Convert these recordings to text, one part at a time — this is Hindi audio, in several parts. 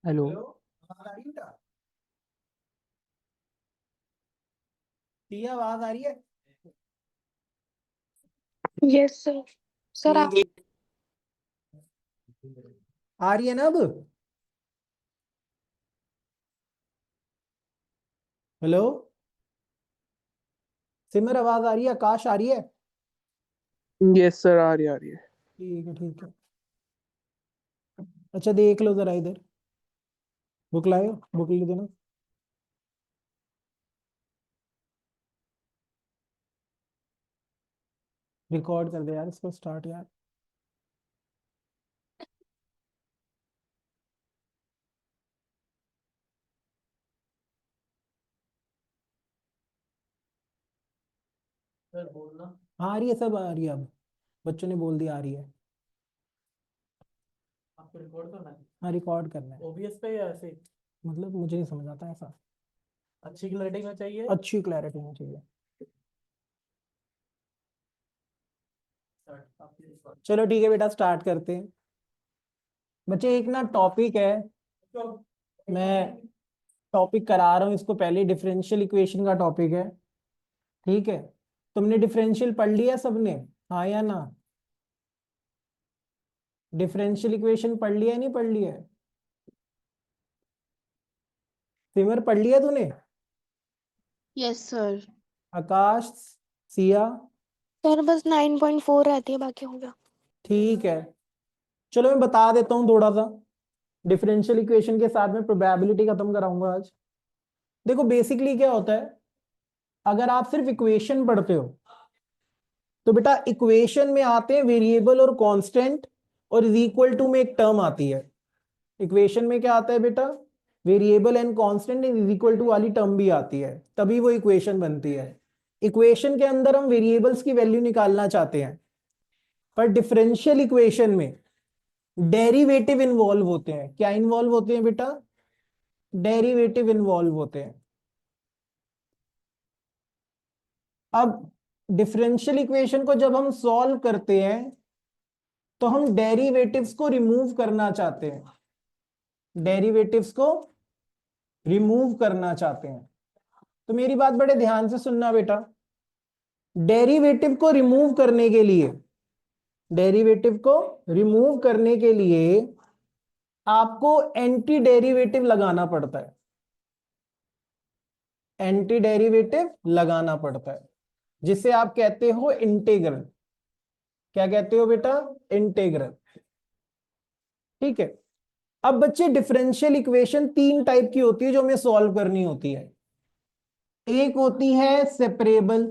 हेलो। आवाज आ रही है? Yes sir. सर आप आ रही है ना अब? हेलो सिमर, आवाज आ रही है? आकाश आ रही है? यस सर, आ रही है। ठीक है ठीक है। अच्छा देख लो जरा इधर, बुक लाए हो? बुक लिख देना। रिकॉर्ड कर दे यार इसको, स्टार्ट यार। हाँ आ रही है, सब आ रही है अब। बच्चों ने बोल दिया आ रही है। आपको रिकॉर्ड करना है? हाँ रिकॉर्ड करना है। ओबीएस पे या ऐसे? मतलब मुझे नहीं समझ आता ऐसा। अच्छी क्लैरिटी में चाहिए, अच्छी क्लैरिटी में चाहिए। चलो ठीक है बेटा, स्टार्ट करते हैं। बच्चे एक ना टॉपिक है, मैं टॉपिक करा रहा हूँ इसको पहले। डिफरेंशियल इक्वेशन का टॉपिक है, ठीक है? तुमने डिफरेंशियल पढ़ लिया सबने? हाँ या ना? डिफरेंशियल इक्वेशन पढ़ लिया नहीं पढ़ लिया? सिमर पढ़ लिया तूने? Yes sir. Akash, Siya? Sir बस 9.4 रहती है, बाकी हो गया। ठीक है, चलो मैं बता देता हूँ थोड़ा सा। डिफरेंशियल इक्वेशन के साथ में प्रोबेबिलिटी खत्म कराऊंगा आज। देखो बेसिकली क्या होता है, अगर आप सिर्फ इक्वेशन पढ़ते हो तो बेटा इक्वेशन में आते हैं वेरिएबल और कांस्टेंट, और इज इक्वल टू में एक टर्म आती है। इक्वेशन में क्या आता है बेटा? Variable and constant is equal to वाली टर्म भी आती है, तभी वो इक्वेशन बनती है। इक्वेशन के अंदर हम वेरिएबल्स की वैल्यू निकालना चाहते हैं, पर डिफरेंशियल इक्वेशन में डेरिवेटिव इन्वॉल्व होते हैं। क्या इन्वॉल्व होते हैं बेटा? डेरिवेटिव इन्वॉल्व होते हैं। अब डिफरेंशियल इक्वेशन को जब हम सॉल्व करते हैं तो हम डेरिवेटिव्स को रिमूव करना चाहते हैं। डेरिवेटिव्स को रिमूव करना चाहते हैं, तो मेरी बात बड़े ध्यान से सुनना बेटा। डेरिवेटिव को रिमूव करने के लिए, डेरिवेटिव को रिमूव करने के लिए आपको एंटी डेरिवेटिव लगाना पड़ता है। एंटी डेरिवेटिव लगाना पड़ता है, जिसे आप कहते हो इंटीग्रल। क्या कहते हो बेटा? इंटीग्रल। ठीक है। अब बच्चे डिफरेंशियल इक्वेशन तीन टाइप की होती है जो हमें सॉल्व करनी होती है। एक होती है सेपरेबल,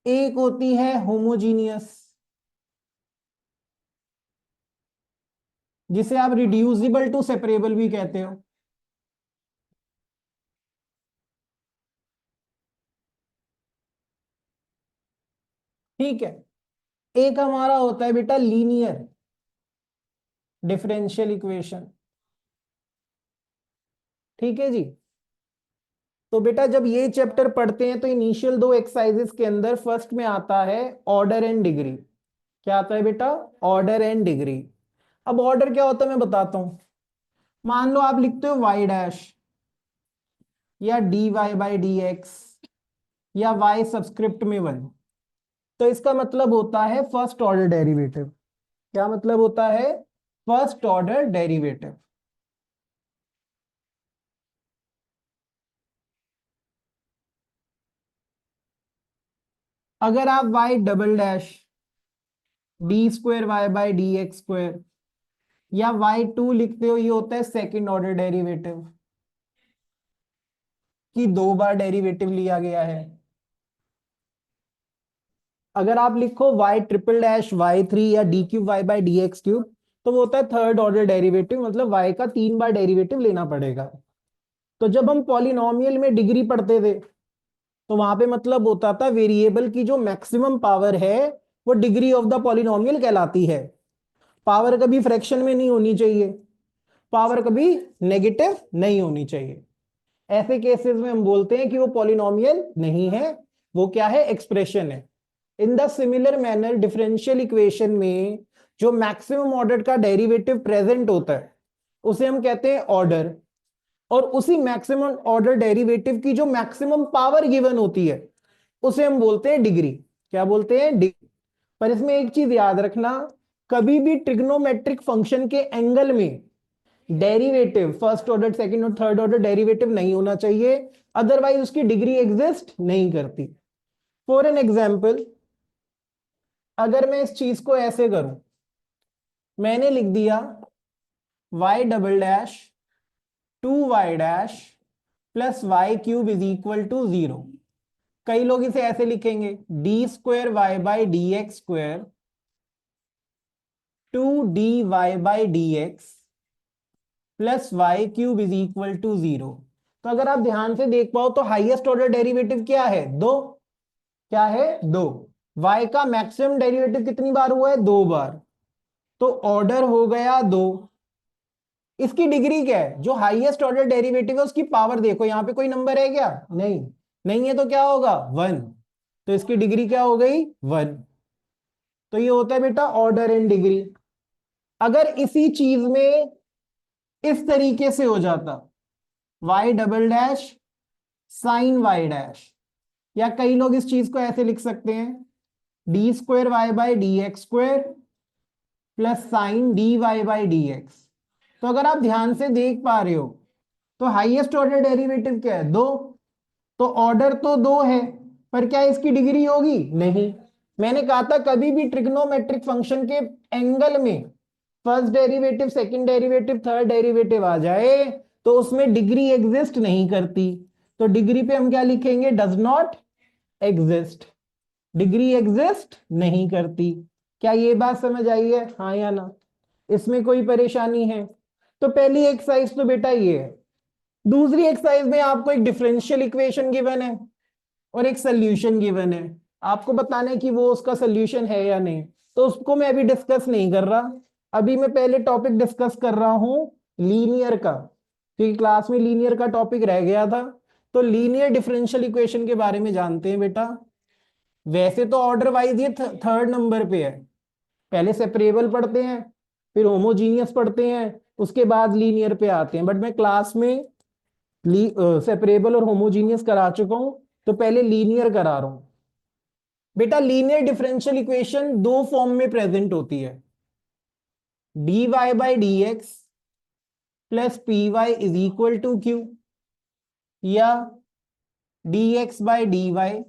एक होती है होमोजीनियस, जिसे आप रिड्यूसिबल टू सेपरेबल भी कहते हो। ठीक है। एक हमारा होता है बेटा लीनियर डिफरेंशियल इक्वेशन। ठीक है जी। तो बेटा जब ये चैप्टर पढ़ते हैं तो इनिशियल दो एक्सरसाइजेस के अंदर फर्स्ट में आता है ऑर्डर एंड डिग्री। क्या आता है बेटा? Order and degree. अब ऑर्डर क्या होता है मैं बताता हूं। मान लो आप लिखते हो वाई डैश, या d y by D x, या वाई सबस्क्रिप्ट में वन, तो इसका मतलब होता है फर्स्ट ऑर्डर डेरिवेटिव। क्या मतलब होता है? First order derivative. अगर आप y double dash d square y by D x square, या वाई टू लिखते हो, ये होता है सेकेंड ऑर्डर डेरिवेटिव, कि दो बार डेरिवेटिव लिया गया है। अगर आप लिखो Y triple dash Y three, या D cube Y by D X cube, तो वो होता है थर्ड ऑर्डर डेरिवेटिव, मतलब वाई का तीन बार डेरिवेटिव लेना पड़ेगा। तो जब हम पॉलिनोमियल में डिग्री पढ़ते थे तो वहां पे मतलब होता था वेरिएबल की जो मैक्सिमम पावर है वो डिग्री ऑफ द पॉलिनोमियल कहलाती है। पावर कभी फ्रैक्शन में नहीं होनी चाहिए, पावर कभी नेगेटिव नहीं होनी चाहिए। ऐसे केसेस में हम बोलते हैं कि वो पॉलिनोमियल नहीं है, वो क्या है? एक्सप्रेशन है। In the similar manner differential equation में जो मैक्सिमम ऑर्डर का डेरिवेटिव प्रेजेंट होता है उसे हम कहते हैं ऑर्डर, और उसी मैक्सिमम ऑर्डर डेरिवेटिव की जो मैक्सिमम पावर गिवन होती है उसे हम बोलते हैं डिग्री। क्या बोलते हैं? डिग्री। पर इसमें एक चीज याद रखना, कभी भी ट्रिग्नोमेट्रिक फंक्शन के एंगल में डेरिवेटिव फर्स्ट ऑर्डर, सेकंड और थर्ड ऑर्डर डेरिवेटिव नहीं होना चाहिए, अदरवाइज उसकी डिग्री एग्जिस्ट नहीं करती। फॉर एन एग्जाम्पल, अगर मैं इस चीज को ऐसे करूं, मैंने लिख दिया y double dash 2y dash plus y cube is equal to 0। कई लोग इसे ऐसे लिखेंगे d square y by D x square 2dy by D x plus y cube is equal to 0। तो अगर आप ध्यान से देख पाओ तो हाईएस्ट ऑर्डर डेरिवेटिव क्या है? 2। क्या है? 2। y का मैक्सिमम डेरिवेटिव कितनी बार हुआ है? 2 बार। तो ऑर्डर हो गया 2। इसकी डिग्री क्या है? जो हाईएस्ट ऑर्डर डेरिवेटिव है उसकी पावर देखो, यहां पे कोई नंबर है क्या? नहीं, नहीं है तो क्या होगा? 1। तो इसकी डिग्री क्या हो गई? 1। तो ये होता है बेटा ऑर्डर एंड डिग्री। अगर इसी चीज में इस तरीके से हो जाता y double dash sine y dash, या कई लोग इस चीज को ऐसे लिख सकते हैं d square y by D x square plus sine d y by D x. तो अगर आप ध्यान से देख पा रहे हो तो हाईएस्ट ऑर्डर डेरिवेटिव क्या है? 2। तो ऑर्डर तो 2 है, पर क्या इसकी डिग्री होगी? नहीं। मैंने कहा था कभी भी ट्रिग्नोमेट्रिक फंक्शन के एंगल में first derivative, second derivative, third derivative आ जाए तो उसमें डिग्री एग्जिस्ट नहीं करती। तो डिग्री पे हम क्या लिखेंगे? Does not exist. Degree exist नहीं करती। क्या ये बात समझ आई है? हाँ या ना? इसमें कोई परेशानी है? तो पहली एक्सरसाइज तो बेटा ये है। दूसरी एक्सरसाइज में आपको एक डिफरेंशियल इक्वेशन गिवन है और एक सोल्यूशन गिवन है, आपको बताना है कि वो उसका सोल्यूशन है या नहीं। तो उसको मैं अभी डिस्कस नहीं कर रहा, अभी मैं पहले टॉपिक डिस्कस कर रहा हूं लीनियर का, क्योंकि क्लास में लीनियर का टॉपिक रह गया था। तो लीनियर डिफरेंशियल इक्वेशन के बारे में जानते हैं बेटा। वैसे तो ऑर्डर वाइज ये थर्ड नंबर पे है, पहले सेपरेबल पढ़ते हैं, फिर होमोजीनियस पढ़ते हैं, उसके बाद लीनियर पे आते हैं। बट मैं क्लास में सेपरेबल और होमोजीनियस करा चुका हूं, तो पहले लीनियर करा रहा हूं। बेटा लीनियर डिफरेंशियल इक्वेशन दो फॉर्म में प्रेजेंट होती है, dy by D x plus p y is equal to q, या dx by d y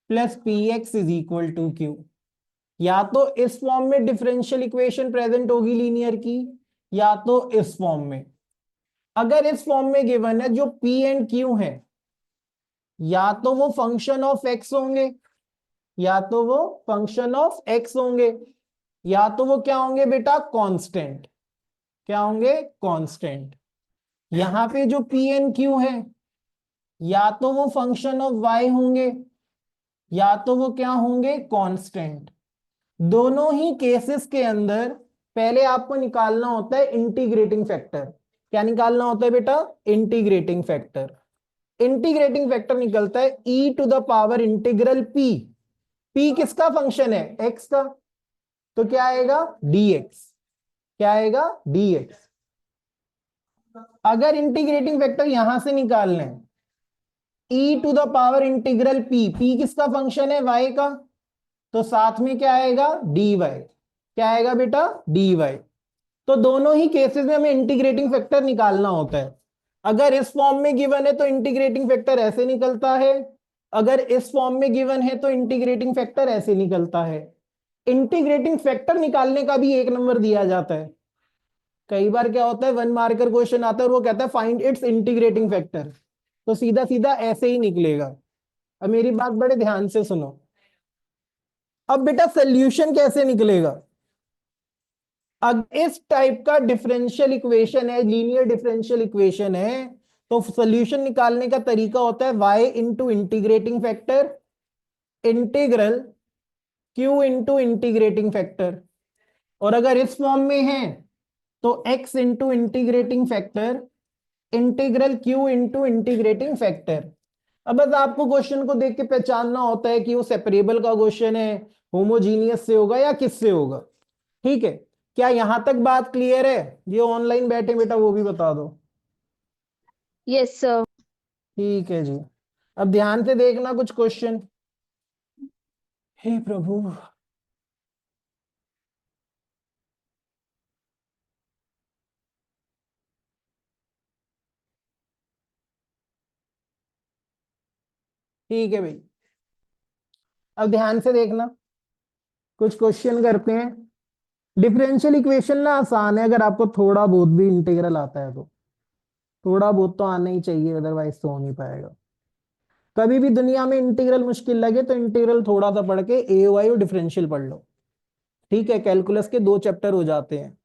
plus p x is equal to q. या तो इस फॉर्म में डिफरेंशियल इक्वेशन प्रेजेंट होगी लीनियर की, या तो इस फॉर्म में। अगर इस फॉर्म में गिवन है जो p एंड q है, या तो वो फंक्शन ऑफ x होंगे, या तो वो फंक्शन ऑफ x होंगे, या तो वो क्या होंगे बेटा? कांस्टेंट। क्या होंगे? कांस्टेंट। यहां पे जो p एंड q है, या तो वो फंक्शन ऑफ y होंगे, या तो वो क्या होंगे? कांस्टेंट। दोनों ही केसेस के अंदर पहले आपको निकालना होता है इंटीग्रेटिंग फैक्टर। क्या निकालना होता है बेटा? Integrating factor. इंटीग्रेटिंग फैक्टर निकलता है e to the power integral p। p किसका फंक्शन है? x का। तो क्या आएगा? dx। क्या आएगा? dx। अगर इंटीग्रेटिंग फैक्टर यहां से निकालना है e to the power integral p किसका फंक्शन है? y का। तो साथ में क्या आएगा? dy। क्या आएगा बेटा? dy। तो दोनों ही केसेस में हमें इंटीग्रेटिंग फैक्टर निकालना होता है। अगर इस फॉर्म में गिवन है तो इंटीग्रेटिंग फैक्टर ऐसे निकलता है, अगर इस फॉर्म में गिवन है तो इंटीग्रेटिंग फैक्टर ऐसे निकलता है। इंटीग्रेटिंग फैक्टर निकालने का भी 1 नंबर दिया जाता है। कई बार क्या होता है, 1 मार्कर क्वेश्चन आता है और वो कहता है फाइंड इट्स इंटीग्रेटिंग फैक्टर, तो सीधा सीधा ऐसे ही निकलेगा। अब मेरी बात बड़े ध्यान से सुनो। अब बेटा सोल्यूशन कैसे निकलेगा? अब इस टाइप का डिफरेंशियल इक्वेशन है, लीनियर डिफरेंशियल इक्वेशन है, तो सॉल्यूशन निकालने का तरीका होता है y into integrating factor integral q into integrating factor. और अगर इस फॉर्म में है तो x into integrating factor integral q into integrating factor. अब बस आपको क्वेश्चन को देख के पहचानना होता है कि वो सेपरेबल का क्वेश्चन है, होमोजीनियस से होगा या किससे होगा। ठीक है, क्या यहां तक बात क्लियर है? ये ऑनलाइन बैठे बेटा वो भी बता दो। Yes sir. ठीक है जी, अब ध्यान से देखना कुछ क्वेश्चन। हे प्रभु, ठीक है भाई, अब ध्यान से देखना कुछ क्वेश्चन करते हैं। डिफरेंशियल इक्वेशन ना आसान है अगर आपको थोड़ा बहुत भी इंटीग्रल आता है तो। थोड़ा बहुत तो आना ही चाहिए, अदरवाइज तो हो नहीं पाएगा। कभी भी दुनिया में इंटीग्रल मुश्किल लगे तो इंटीग्रल थोड़ा सा पढ़ के एओआई और डिफरेंशियल पढ़ लो। ठीक है, कैलकुलस के 2 चैप्टर हो जाते हैं।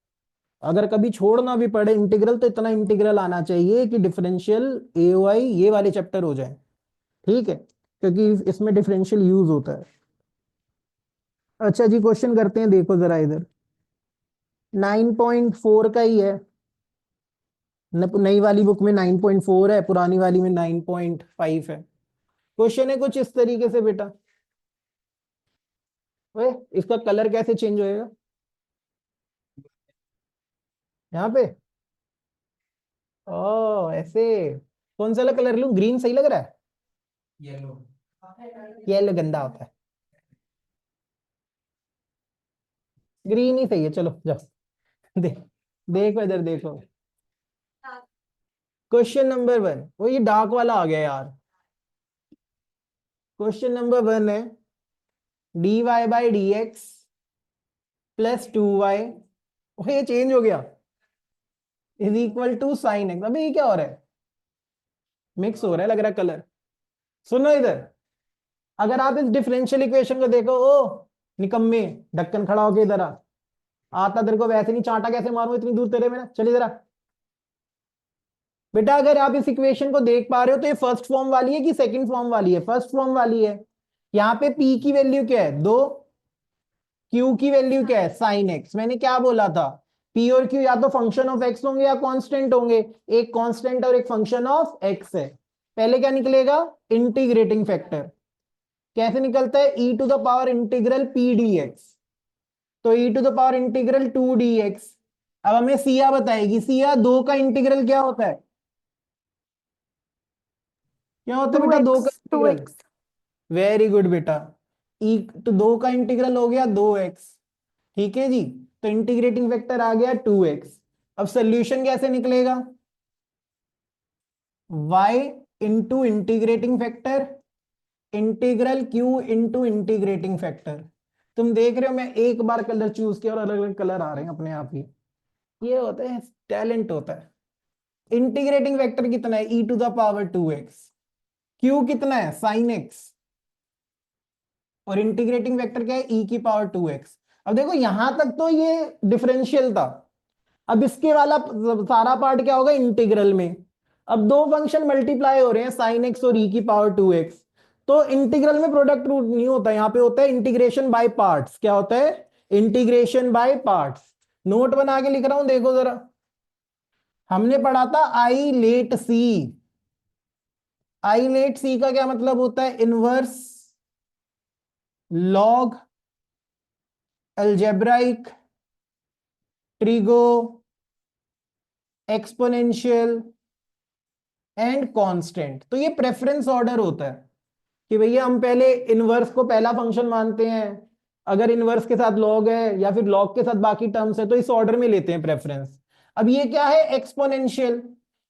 अगर कभी छोड़ना भी पड़े इंटीग्रल तो इतना इंटीग्रल आना चाहिए कि डिफरेंशियल, एओआई, ये वाले चैप्टर हो जाए। ठीक है, क्योंकि इसमें डिफरेंशियल यूज होता है। अच्छा जी, क्वेश्चन करते हैं, देखो जरा इधर। 9.4 का ही है। नई वाली बुक में 9.4 है, पुरानी वाली में 9.5 है। क्वेश्चन है कुछ इस तरीके से बेटा। वे इसका कलर कैसे चेंज होएगा यहाँ पे? ओ ऐसे, कौन सा कलर लूं? ग्रीन सही लग रहा है? येलो। येलो गंदा होता है, ग्रीन ही सही है। चलो जाओ। देख, देखो इधर देखो। क्वेश्चन नंबर 1, वो ये डार्क वाला आ गया यार। क्वेश्चन नंबर 1 है dy by D x plus 2y, ये चेंज हो गया, is equal to sine x. अबे ये क्या हो रहा है? मिक्स हो रहा है लग रहा है कलर। सुनो इधर, अगर आप इस डिफरेंशियल इक्वेशन को देखो, ओ निकम्मे, ढक्कन खड़ा होके इधर आ। आता तेरे को वैसे नहीं, चांटा कैसे मारूं इतनी दूर तेरे में ना, चल इधर आ। बेटा अगर आप इस इक्वेशन को देख पा रहे हो तो ये फर्स्ट फॉर्म वाली है कि सेकंड फॉर्म वाली है? फर्स्ट फॉर्म वाली है। यहाँ पे p की वैल्यू क्या है? 2, q की वैल्यू क्या है? Sine x। मैंने क्या बोला था? p और q या तो फंक्शन ऑफ x होंगे या कांस्टेंट होंगे। एक कांस्टेंट और एक फंक्शन ऑफ x है। पहले क्या निकलेगा? Integrating factor. कैसे निकलता है? e to the power integral p dx। तो e to the power integral 2 dx। अब हमें सिया बताएगी, सिया 2 का इंटीग्रल क्या होता है? क्या होता है बेटा 2 का 2x integral? 2x। Very good बेटा। ई तो 2 का इंटीग्रल हो गया 2x। ठीक है जी, तो इंटीग्रेटिंग फैक्टर आ गया 2x। अब सोल्यूशन कैसे निकलेगा? y into integrating factor integral q into integrating factor. तुम देख रहे हो मैं एक बार कलर चूज किया और अलग अलग कलर आ रहे हैं अपने आप ही। ये होता है टैलेंट, होता है। इंटीग्रेटिंग फैक्टर कितना है? e to the power 2x। q कितना है? Sine x। और इंटीग्रेटिंग वेक्टर क्या है? e की पावर 2x। अब देखो यहां तक तो ये डिफरेंशियल था। अब इसके वाला सारा पार्ट क्या होगा? इंटीग्रल में। अब दो फंक्शन मल्टीप्लाई हो रहे हैं, साइन एक्स और e की पावर 2x। तो इंटीग्रल में प्रोडक्ट रूट नहीं होता, यहां पे होता है इंटीग्रेशन बाय पार्ट्स। क्या होता है? Integration by parts. नोट बना के लिख रहा हूं, देखो जरा। हमने पढ़ा था I let see. I let see का क्या मतलब होता है? Inverse log algebraic trigo exponential and constant. तो ये प्रेफरेंस ऑर्डर होता है कि भैया हम पहले इनवर्स को पहला फंक्शन मानते हैं, अगर इनवर्स के साथ लॉग है या फिर लॉग के साथ बाकी टर्म्स है तो इस ऑर्डर में लेते हैं प्रेफरेंस। अब ये क्या है? एक्सपोनेंशियल।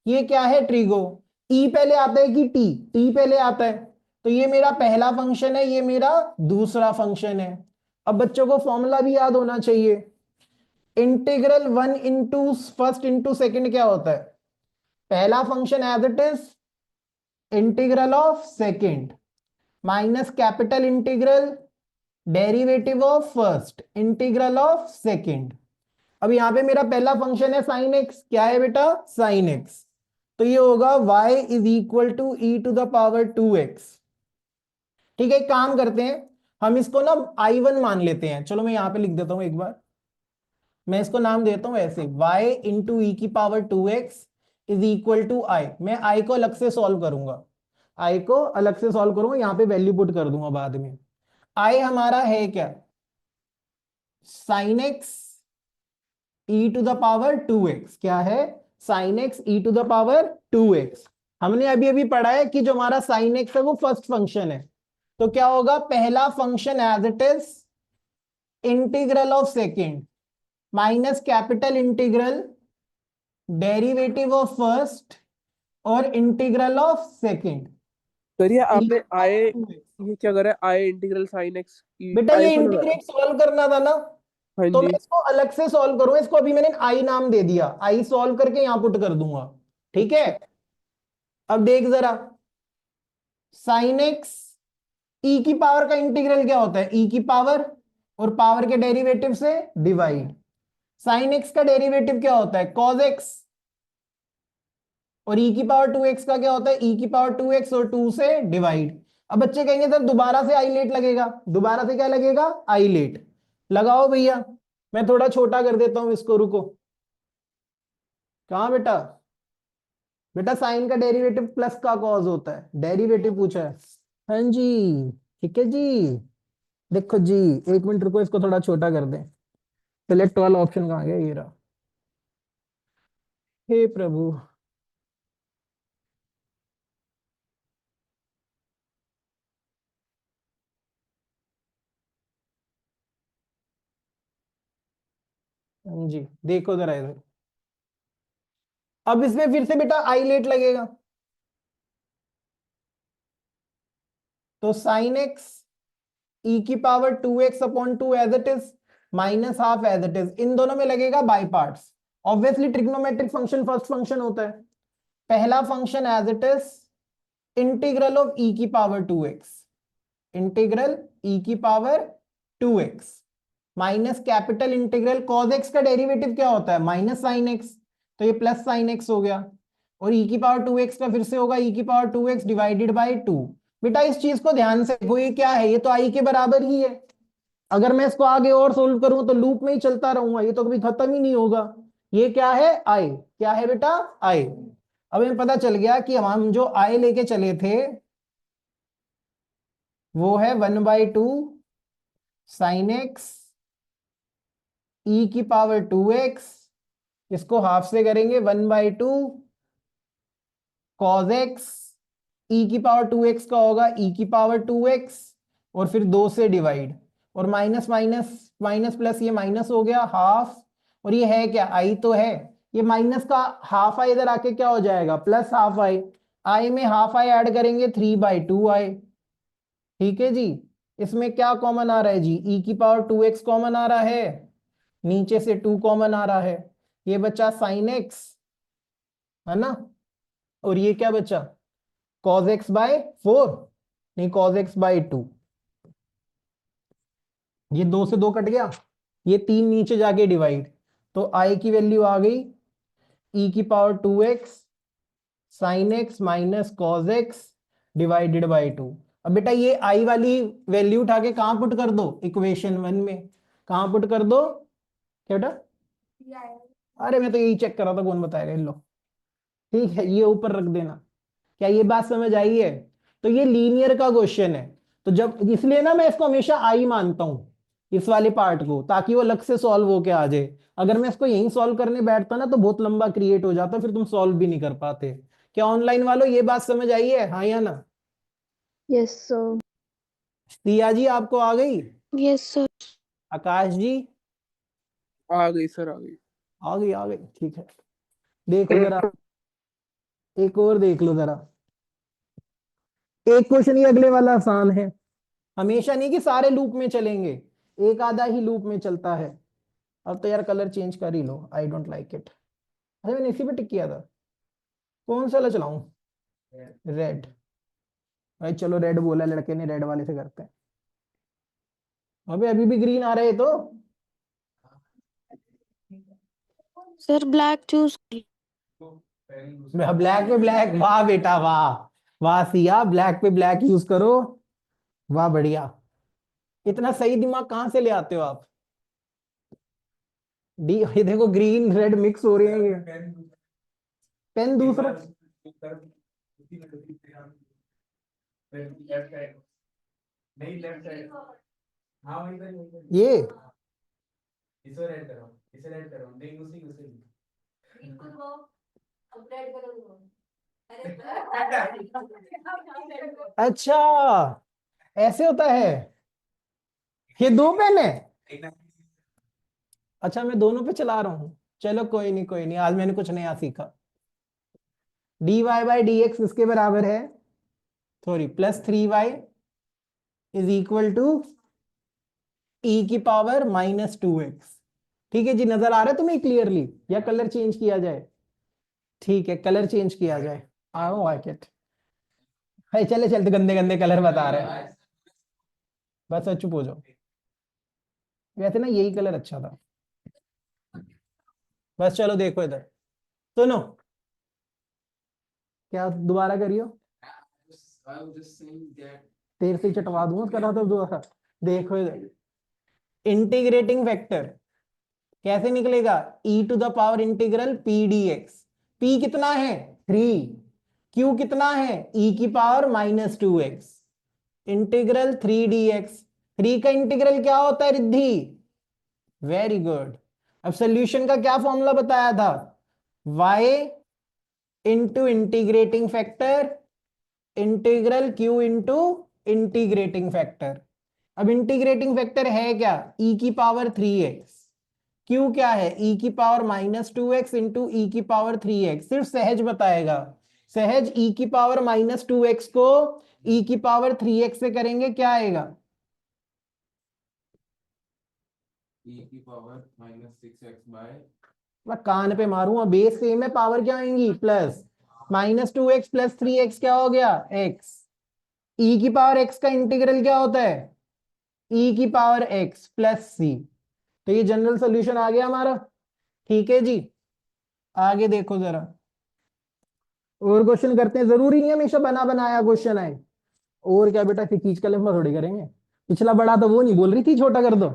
ये क्या है? ट्रिगो। ई पहले आता है कि टी पहले आता है। तो ये मेरा पहला फंक्शन है, ये मेरा दूसरा फंक्शन है। अब बच्चों को फॉर्मूला भी याद होना चाहिए। Integral 1 into first into second क्या होता है? पहला function as it is integral of second minus capital integral derivative of first integral of second. अब यहां पे मेरा पहला फंक्शन है साइन एक्स। क्या है बेटा? Sine x. तो ये होगा y is equal to e to the power 2x। ठीक है, एक काम करते हैं, हम इसको ना I1 मान लेते हैं। चलो मैं यहां पे लिख देता हूं एक बार। मैं इसको नाम देता हूं ऐसे, y इंटू ई की power 2x is equal to I. मैं आई को अलग से सॉल्व करूंगा, आई को अलग से सॉल्व करूंगा, यहां पे वैल्यू पुट कर दूंगा बाद में। आई हमारा है क्या? Sine x e to the power 2x क्या है, sine x e to the power 2x। हमने अभी अभी पढ़ा है कि जो हमारा साइन एक्स है वो फर्स्ट फंक्शन है, तो क्या होगा, पहला function as it is integral of second minus capital integral derivative of first और इंटीग्रल ऑफ सेकेंड। करिए आपने आए, ये क्या करा है, आए इंटीग्रल साइन एक्स बेटा आए ये को लगा। इंटीग्रेट सॉल्व करना था ना, हाँ तो मैं जी। इसको अलग से सॉल्व करूं, इसको अभी मैंने आई नाम दे दिया, आई सॉल्व करके यहां पुट कर दूंगा, ठीक है। अब देख जरा, साइन एक्स ई की पावर का इंटीग्रल क्या होता है, ई की पावर और पावर के डेरिवेटिव से डिवाइड। साइन एक्स का डेरिवेटिव क्या होता है, कॉज एक्स, और ई की पावर 2x का क्या होता है, ई की पावर 2x और 2 से डिवाइड। अब बच्चे कहेंगे सर दोबारा से आई लेट लगेगा, दोबारा से क्या लगेगा, आई लेट लगाओ भैया। मैं थोड़ा छोटा कर देता हूं इसको, रुको। कहां बेटा, बेटा साइन का डेरिवेटिव प्लस का कॉज होता है, डेरिवेटिव पूछा है। हाँ जी, ठीक है जी। देखो जी, एक मिनट रुको, इसको थोड़ा छोटा कर दें। सिलेक्ट वाला ऑप्शन कहाँ गया, ये रहा। हे प्रभु, हाँ जी, देखो जरा इधर। अब इसमें फिर से बेटा आई लेट लगेगा, तो साइन एक्स ई की power 2x upon 2 as it is minus half as it is, इन दोनों में लगेगा by parts. Obviously trigonometric function first function होता है। पहला function as it is integral of E की पावर 2x, इंटीग्रल ई की power 2x minus capital integral cos X का डेरिवेटिव क्या होता है, माइनस साइन एक्स, तो ये प्लस साइन एक्स हो गया। और ई की पावर 2x का फिर से होगा ई की पावर 2x डिवाइडेड बाई 2। बेटा इस चीज को ध्यान से देखो, ये क्या है, ये तो आई के बराबर ही है। अगर मैं इसको आगे और सोल्व करूं तो लूप में ही चलता रहूंगा, ये तो कभी खत्म ही नहीं होगा। ये क्या है, आई, क्या है बेटा, आई। अब हमें पता चल गया कि हम जो आई लेके चले थे वो है 1/2 साइन एक्स ई की पावर 2x, इसको हाफ से करेंगे 1/2 कॉज एक्स ई की पावर 2x का होगा ई की पावर 2x और फिर 2 से डिवाइड, और माइनस माइनस माइनस प्लस, ये माइनस हो गया हाफ, और ये है क्या, आई तो है, ये माइनस का हाफ आई इधर आके क्या हो जाएगा, प्लस हाफ आई। आई में हाफ आई ऐड करेंगे 3/2 आई, ठीक है जी। इसमें क्या कॉमन आ रहा है जी, ई की पावर 2x कॉमन आ रहा है, नीचे से 2 कॉमन आ रहा है, ये बचा साइन एक्स, है ना, और ये क्या बचा, cos x बाय 4, नहीं cos x बाय 2। ये 2 से 2 कट गया, ये 3 नीचे जाके डिवाइड, तो i की वैल्यू आ गई e की power 2x sine x minus cos x divided by 2। अब बेटा ये i वाली वैल्यू उठा के कहां पुट कर दो, इक्वेशन 1 में, कहां पुट कर दो, क्या बेटा, अरे मैं तो यही चेक कर रहा था, कौन बताएगा, इन लो, ठीक है, ये ऊपर रख देना। क्या ये बात समझ आई है, तो ये लीनियर का क्वेश्चन है, तो जब इसलिए ना मैं इसको हमेशा आई मानता हूं, इस वाले पार्ट को, ताकि वो अलग से सॉल्व होके आ जाए। अगर मैं इसको यहीं सॉल्व करने बैठता ना तो बहुत लंबा क्रिएट हो जाता, फिर तुम सॉल्व भी नहीं कर पाते। क्या ऑनलाइन वालों ये बात समझ आई है, हाँ या ना। Yes, sir. सिया जी आपको आ गई, Yes, sir. आकाश जी आ गई सर, आ गई। आ गई, ठीक है। देखो जरा, एक और देख लो जरा, एक क्वेश्चन ये अगले वाला आसान है, हमेशा नहीं कि सारे लूप में चलेंगे, एक आधा ही लूप में चलता है। अब तो यार कलर चेंज कर ही लो, आई डोंट लाइक इट। अच्छा मैंने इसी पे टिक किया था, कौन सा वाला चलाऊं, रेड, भाई चलो रेड बोला लड़के ने, रेड वाले से करते हैं। अबे अभी भी ग्रीन आ रहे तो, Sir, black choose. ब्लैक पे ब्लैक, वाह बेटा वाह, वाह सिया, ब्लैक पे ब्लैक यूज करो, वाह बढ़िया। इतना सही दिमाग कहां से ले आते हो आप, डी, ये देखो ग्रीन रेड मिक्स हो रहे हैं ये, पेन दूसरा, ये इसको ऐड करो, इसे ऐड करो, नहीं उसी उसी अच्छा ऐसे होता है, ये दो पेन है। अच्छा मैं दोनों पे चला रहा हूं, चलो कोई नहीं कोई नहीं, आज मैंने कुछ नया सीखा। dy बाई डी एक्स इसके बराबर है, sorry +3y is equal to e की पावर -2x। ठीक है जी, नजर आ रहा है तुम्हें क्लियरली, या कलर चेंज किया जाए? ठीक है कलर चेंज किया जाए, आई डोंट लाइक इट। चले चलते गंदे गंदे कलर बता रहे हैं, बस चुप हो जाओ। वैसे ना यही कलर अच्छा था। बस चलो देखो इधर, सुनो, क्या दोबारा करियो, तेर से चटवा दूंगा करा तो दोबारा। देखो इधर, इंटीग्रेटिंग फैक्टर कैसे निकलेगा, e to the power integral p dx। p कितना है 3, q कितना है e की पावर -2x, इंटीग्रल 3 dx। 3 का इंटीग्रल क्या होता है रिद्धि? Very good. अब सोल्यूशन का क्या फॉर्मूला बताया था, y into integrating factor integral q into integrating factor. अब इंटीग्रेटिंग फैक्टर है क्या, e की पावर 3x, q क्या है e की पावर -2x इंटू e की पावर 3x। सिर्फ सहज बताएगा, सहज e की पावर -2x को e की पावर 3x से करेंगे क्या आएगा? e की पावर -6x बाय, मैं कान पे मारूंगा, बेस सेम है, पावर क्या आएंगी प्लस, -2x + 3x क्या हो गया x। e की पावर x का इंटीग्रल क्या होता है, e की पावर x + c। तो ये जनरल सॉल्यूशन आ गया हमारा। ठीक है जी, आगे देखो जरा, और क्वेश्चन करते हैं, जरूरी नहीं है हमेशा बना बनाया क्वेश्चन आए। और क्या बेटा, फिर खींच कलम थोड़ी करेंगे, पिछला बड़ा तो वो नहीं बोल रही थी छोटा कर दो।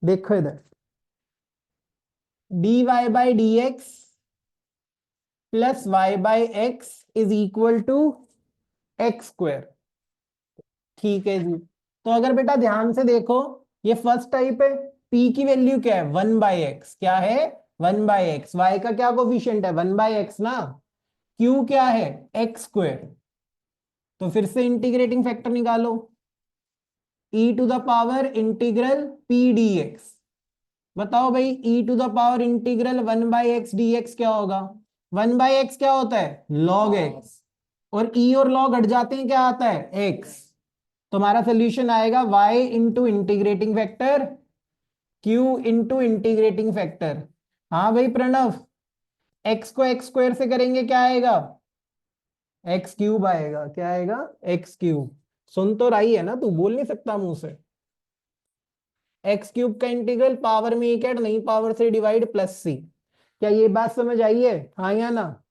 देखो इधर, dy by D x plus y by x is equal to x²। ठीक है जी, तो अगर बेटा ध्यान से देखो, ये फर्स्ट टाइप है, p की वैल्यू क्या है 1/x, क्या है 1/x, y का क्या कोफिशिएंट है 1/x ना, q क्या है x²। तो फिर से इंटीग्रेटिंग फैक्टर निकालो, e to the power integral p dx। बताओ भाई e to the power integral 1/x dx क्या होगा, 1/x क्या होता है log x, और e और log हट जाते हैं क्या आता है x। तुम्हारा सोल्यूशन आएगा y into integrating factor q into integrating factor. हाँ भाई प्रणव, x को x² से करेंगे क्या आएगा x³ आएगा, क्या आएगा x³। सुन तो रही है ना, तू बोल नहीं सकता मुंह से। x³ का इंटीग्रल पावर में एक ऐड नहीं, पावर से डिवाइड +c। क्या ये बात समझ आई है, हाँ या ना?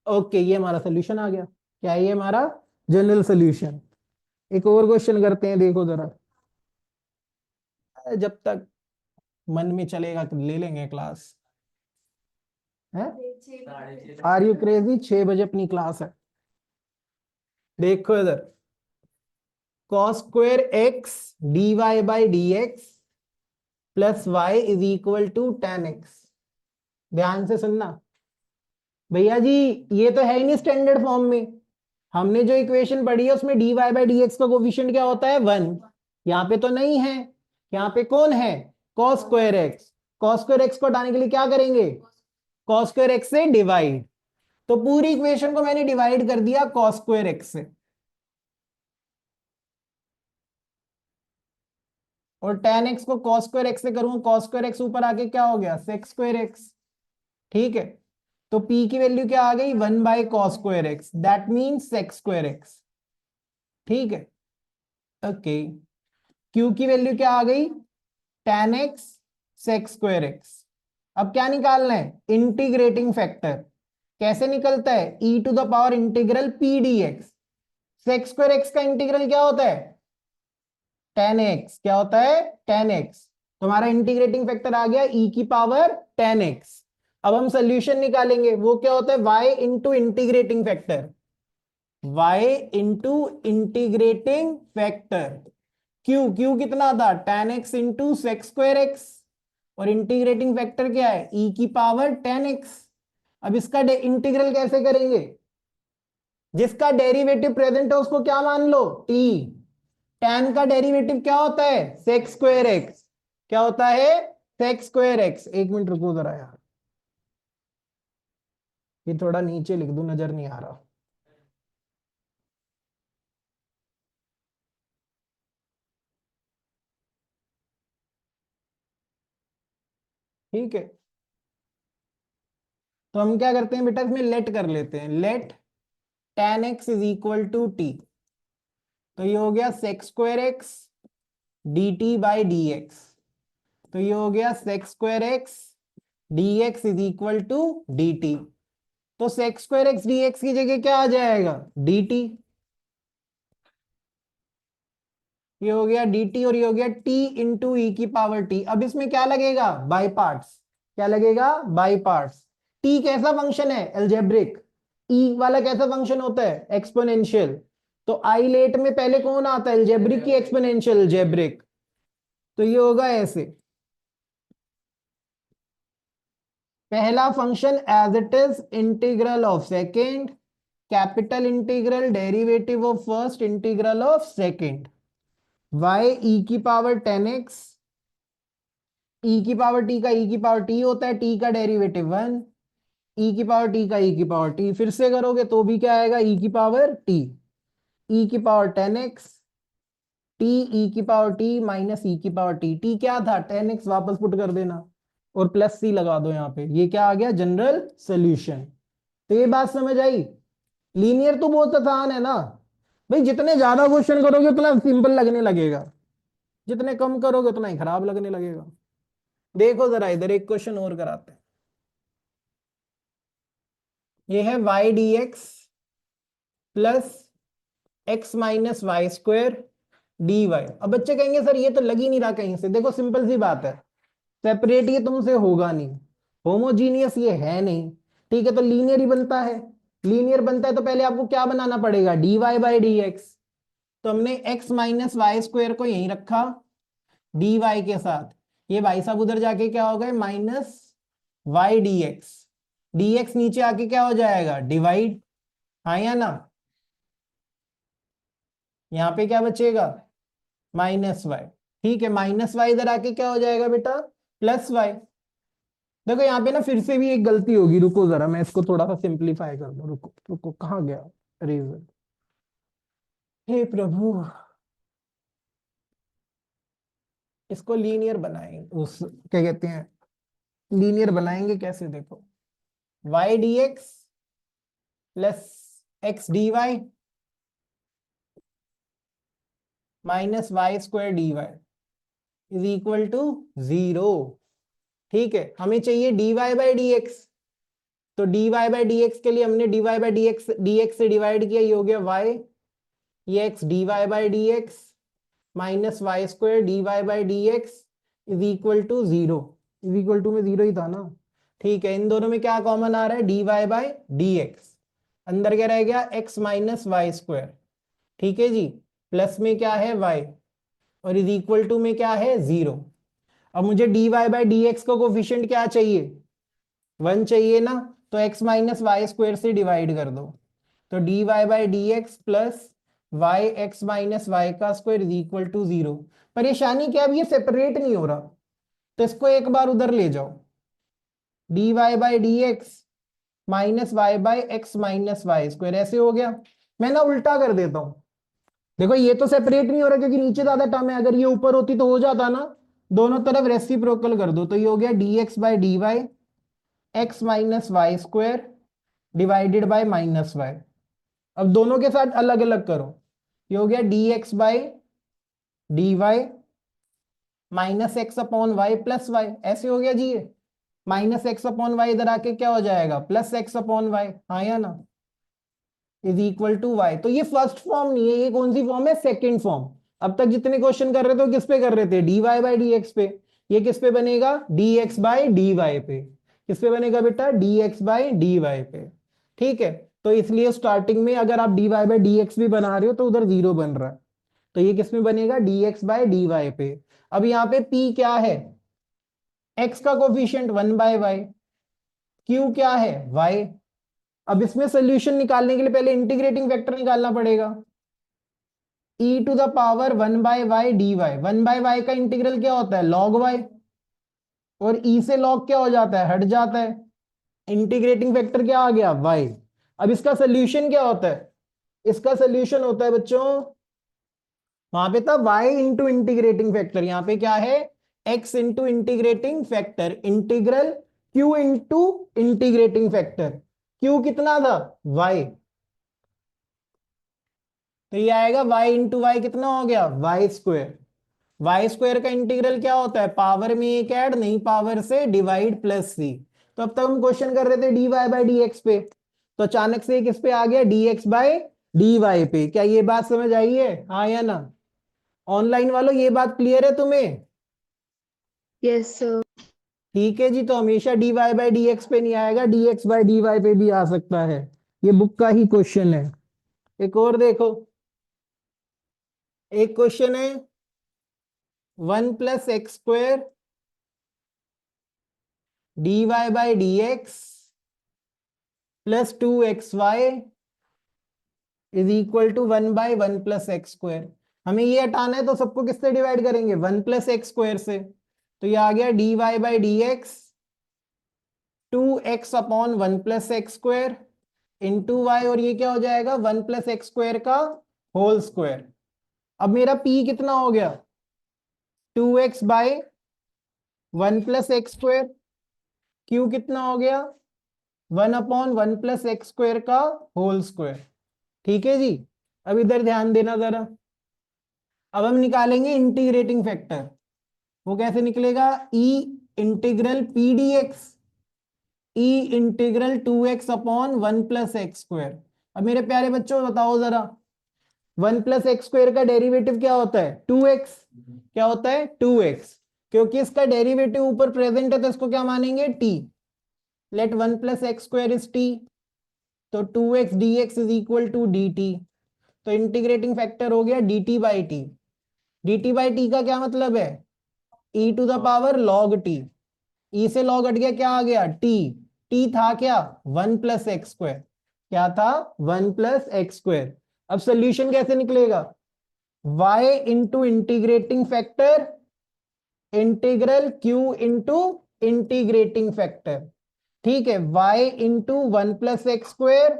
ओके, ये हमारा सोल्यूशन आ गया, क्या ये हमारा जनरल सोल्यूशन। एक और क्वेश्चन करते हैं, देखो जरा, जब तक मन में चलेगा तो ले लेंगे क्लास है। आर यू क्रेजी, 6 बजे अपनी क्लास है। देखो इधर, cos² x dy by D x plus y is equal to tan x। ध्यान से सुनना भैया जी, ये तो है ही नहीं स्टैंडर्ड फॉर्म में। हमने जो इक्वेशन पढ़ी है उसमें dy बाई डी एक्स का कोफिशिएंट क्या होता है 1, यहाँ पे तो नहीं है। यहाँ पे कौन है cos² x, cos² x को हटाने के लिए क्या करेंगे cos² x से डिवाइड। तो पूरी इक्वेशन को मैंने डिवाइड कर दिया cos² x से, और tan x को cos² x से करूंगा, cos² x ऊपर आके क्या हो गया sec² x। ठीक है, तो p की वैल्यू क्या आ गई 1/cos² x, that means sec² x। ठीक है, ओके, q की वैल्यू क्या आ गई tan x sec² x। अब क्या निकालना है इंटीग्रेटिंग फैक्टर, कैसे निकलता है e to the power integral p dx। sec² x का इंटीग्रल क्या होता है tan x, क्या होता है tan x। तुम्हारा इंटीग्रेटिंग फैक्टर आ गया e की पावर tan x। अब हम सोल्यूशन निकालेंगे, वो क्या होता है y into integrating factor, y into integrating factor. Q कितना था, tan x into sec square x, और इंटीग्रेटिंग फैक्टर क्या है, e की पावर tan x। अब इसका इंटीग्रल कैसे करेंगे, जिसका डेरिवेटिव प्रेजेंट है उसको क्या मान लो, t। tan का डेरिवेटिव क्या होता है, सेक स्क्वायर एक्स। क्या होता है, सेक स्क्वायर एक्स। एक मिनट रुको जरा यार, ये थोड़ा नीचे लिख दूं, नजर नहीं आ रहा। ठीक है, तो हम क्या करते हैं बेटा, इसमें लेट कर लेते हैं, let tan x is equal to T. तो ये हो गया sec square X D T by D x. तो ये हो गया sec square X D x is equal to D T. तो sec square X D X की जगह क्या आ जाएगा, डी टी। ये हो गया डी टी और ये हो गया टी इंटू ई की पावर टी। अब इसमें क्या लगेगा, बाई पार्ट्स। क्या लगेगा, बाई पार्ट्स। टी कैसा फंक्शन है, एल्जेब्रिक। ई वाला कैसा फंक्शन होता है, एक्सपोनेंशियल। तो आई लेट में पहले कौन आता है, एल्जेब्रिक की एक्सपोनेंशियल, एल्जेब्रिक। तो ये होगा ऐसे, पहला function as it is integral of second, capital integral derivative of first, integral of second, y e की पावर 10x, e की पावर t का e की पावर t होता है, t का डेरिवेटिव 1, e की पावर t का e की पावर t, फिर से करोगे तो भी क्या आएगा, e की पावर t, e की पावर 10x, t e की पावर t माइनस e की पावर t। t क्या था, 10x, वापस पुट कर देना और प्लस c लगा दो यहाँ पे। ये क्या आ गया, जनरल सोल्यूशन। तो ये बात समझ आई। लीनियर तो बहुत आसान है ना भाई, जितने ज्यादा क्वेश्चन करोगे उतना सिंपल लगने लगेगा, जितने कम करोगे उतना ही खराब लगने लगेगा। देखो जरा इधर एक क्वेश्चन और कराते हैं। ये है y d x plus x minus y square d y. अब बच्चे कहेंगे सर ये तो लग ही नहीं रहा कहीं से। देखो सिंपल सी बात है, सेपरेट ये तुमसे होगा नहीं, होमोजीनियस ये है नहीं, ठीक है, तो लीनियर ही बनता है। लीनियर बनता है तो पहले आपको क्या बनाना पड़ेगा, d y by D x. तो हमने एक्स माइनस वाई स्क्वायर को यहीं रखा डी वाई के साथ, ये भाई साहब उधर जाके क्या होगा, minus y d x. D x नीचे आके क्या हो जाएगा, डिवाइड, हाँ या ना। यहाँ पे क्या बचेगा, माइनस वाई। ठीक है, माइनस वाई इधर आके क्या हो जाएगा बेटा, प्लस वाई। देखो यहाँ पे ना फिर से भी एक गलती होगी, रुको जरा मैं इसको थोड़ा सा सिंप्लीफाई कर दूं। रुको रुको, कहाँ गया रीजन, हे प्रभु। इसको लीनियर बनाएंगे, उस क्या कहते हैं, लीनियर बनाएंगे कैसे, देखो y d x plus x d y minus y square d y is equal to 0। ठीक है, हमें चाहिए dy बाई डी एक्स। तो dy बाई डी एक्स के लिए हमने dy बाई डी एक्स से डिवाइड किया, ये हो गया y, ये x dy by D x minus y square d y by D x is equal to 0। Is equal to में 0 ही था ना। ठीक है, इन दोनों में क्या कॉमन आ रहा है, dy बाई डी एक्स, अंदर क्या रह गया, x माइनस वाई स्क्वायर। ठीक है जी, प्लस में क्या है y, और इज इक्वल टू में क्या है 0। अब मुझे dy बाई डी एक्स का कोफिशिएंट क्या चाहिए, 1 चाहिए ना, तो x माइनस वाई स्क्वायर से डिवाइड कर दो। तो dy by D x plus y x minus y का स्क्वायर इज इक्वल टू 0। परेशानी क्या है, ये सेपरेट नहीं हो रहा, तो इसको एक बार उधर ले जाओ, dy by D x minus y by x minus y square, ऐसे हो गया। मैं ना उल्टा कर देता हूं, देखो ये तो सेपरेट नहीं हो रहा क्योंकि नीचे ज्यादा टर्म है, अगर ये ऊपर होती तो हो जाता ना। दोनों तरफ रेसिप्रोकल कर दो, तो ये हो गया d x by d y x minus y square divided by minus y. अब दोनों के साथ अलग अलग करो, ये हो गया d x by d y minus x upon y plus y, ऐसे हो गया जी। ये माइनस एक्स अपॉन वाई इधर आके क्या हो जाएगा, प्लस एक्स अपॉन वाई, हाँ या ना, इज इक्वल टू वाई। तो ये फर्स्ट फॉर्म नहीं है, ये कौन सी फॉर्म है, सेकंड फॉर्म। अब तक जितने क्वेश्चन कर रहे थे वो किस पे कर रहे थे, d y by D x पे। ये किस पे बनेगा, d x by d y पे। किस पे बनेगा बेटा, d x by d y पे। ठीक है, तो इसलिए स्टार्टिंग में अगर आप d y by D x भी बना रहे हो तो उधर 0 बन रहा है। तो ये किस में बनेगा, dx बाय dy पे। अब यहाँ पे p क्या है, x का कोफिशिएंट 1/y, q क्या है y। अब इसमें सोल्यूशन निकालने के लिए पहले इंटीग्रेटिंग फैक्टर निकालना पड़ेगा, e to the power 1/y dy। 1/y का इंटीग्रल क्या होता है, log y, और e से log क्या हो जाता है, हट जाता है। इंटीग्रेटिंग फैक्टर क्या आ गया, y। अब इसका सोल्यूशन क्या होता है, इसका सोल्यूशन होता है बच्चों, वहां पे था y इंटू इंटीग्रेटिंग फैक्टर, यहाँ पे क्या है, x into integrating factor, integral q into integrating factor. q कितना था, y, तो ये आएगा y इंटू वाई, कितना हो गया, वाई स्क्वायर। वाई स्क्वायर का इंटीग्रल क्या होता है, पावर में एक ऐड, नहीं पावर से डिवाइड प्लस सी। तो अब तक हम क्वेश्चन कर रहे थे dy बाय dx पे, तो अचानक से किस पे आ गया, dx बाय dy पे। क्या ये बात समझ आई है, हाँ या ना। ऑनलाइन वालों ये बात क्लियर है तुम्हें, Yes, sir. ठीक है जी। तो हमेशा dy बाय dx पे नहीं आएगा, dx बाय dy पे भी आ सकता है, ये बुक का ही क्वेश्चन है। एक और देखो, एक क्वेश्चन है 1 plus x square dy by dx plus 2xy is equal to 1/1 plus x square. हमें ये हटाना है तो सबको किससे डिवाइड करेंगे, 1 प्लस एक्स स्क्वायर से। तो ये आ गया dy by dx 2x upon 1 plus x square into y, और ये क्या हो जाएगा, 1 प्लस एक्स स्क्वायर का होल स्क्वायर। अब मेरा p कितना हो गया, 2x by 1 plus x square, q कितना हो गया, 1 अपॉन 1 प्लस एक्स स्क्वायर का होल स्क्वायर। ठीक है जी। अब इधर ध्यान देना जरा, अब हम निकालेंगे इंटीग्रेटिंग फैक्टर। वो कैसे निकलेगा, e integral P D X, E integral 2x upon 1 plus x square. अब मेरे प्यारे बच्चों बताओ जरा, 1 प्लस एक्स स्क्वायर का डेरिवेटिव क्या होता है, 2x। क्या होता है, 2x। क्योंकि इसका डेरिवेटिव ऊपर प्रेजेंट है तो इसको क्या मानेंगे, t। Let 1 plus x square is t, तो 2x dx is equal to dt। तो इंटीग्रेटिंग फैक्टर हो गया dt by t. dt by t का क्या मतलब है, e to the power log t। e से log हट गया, क्या आ गया, t। t था क्या, 1 प्लस एक्स स्क्वायर। क्या था, 1 प्लस एक्स स्क्वायर। अब सोल्यूशन कैसे निकलेगा, y into integrating factor integral q into integrating factor. ठीक है, y into 1 plus x square,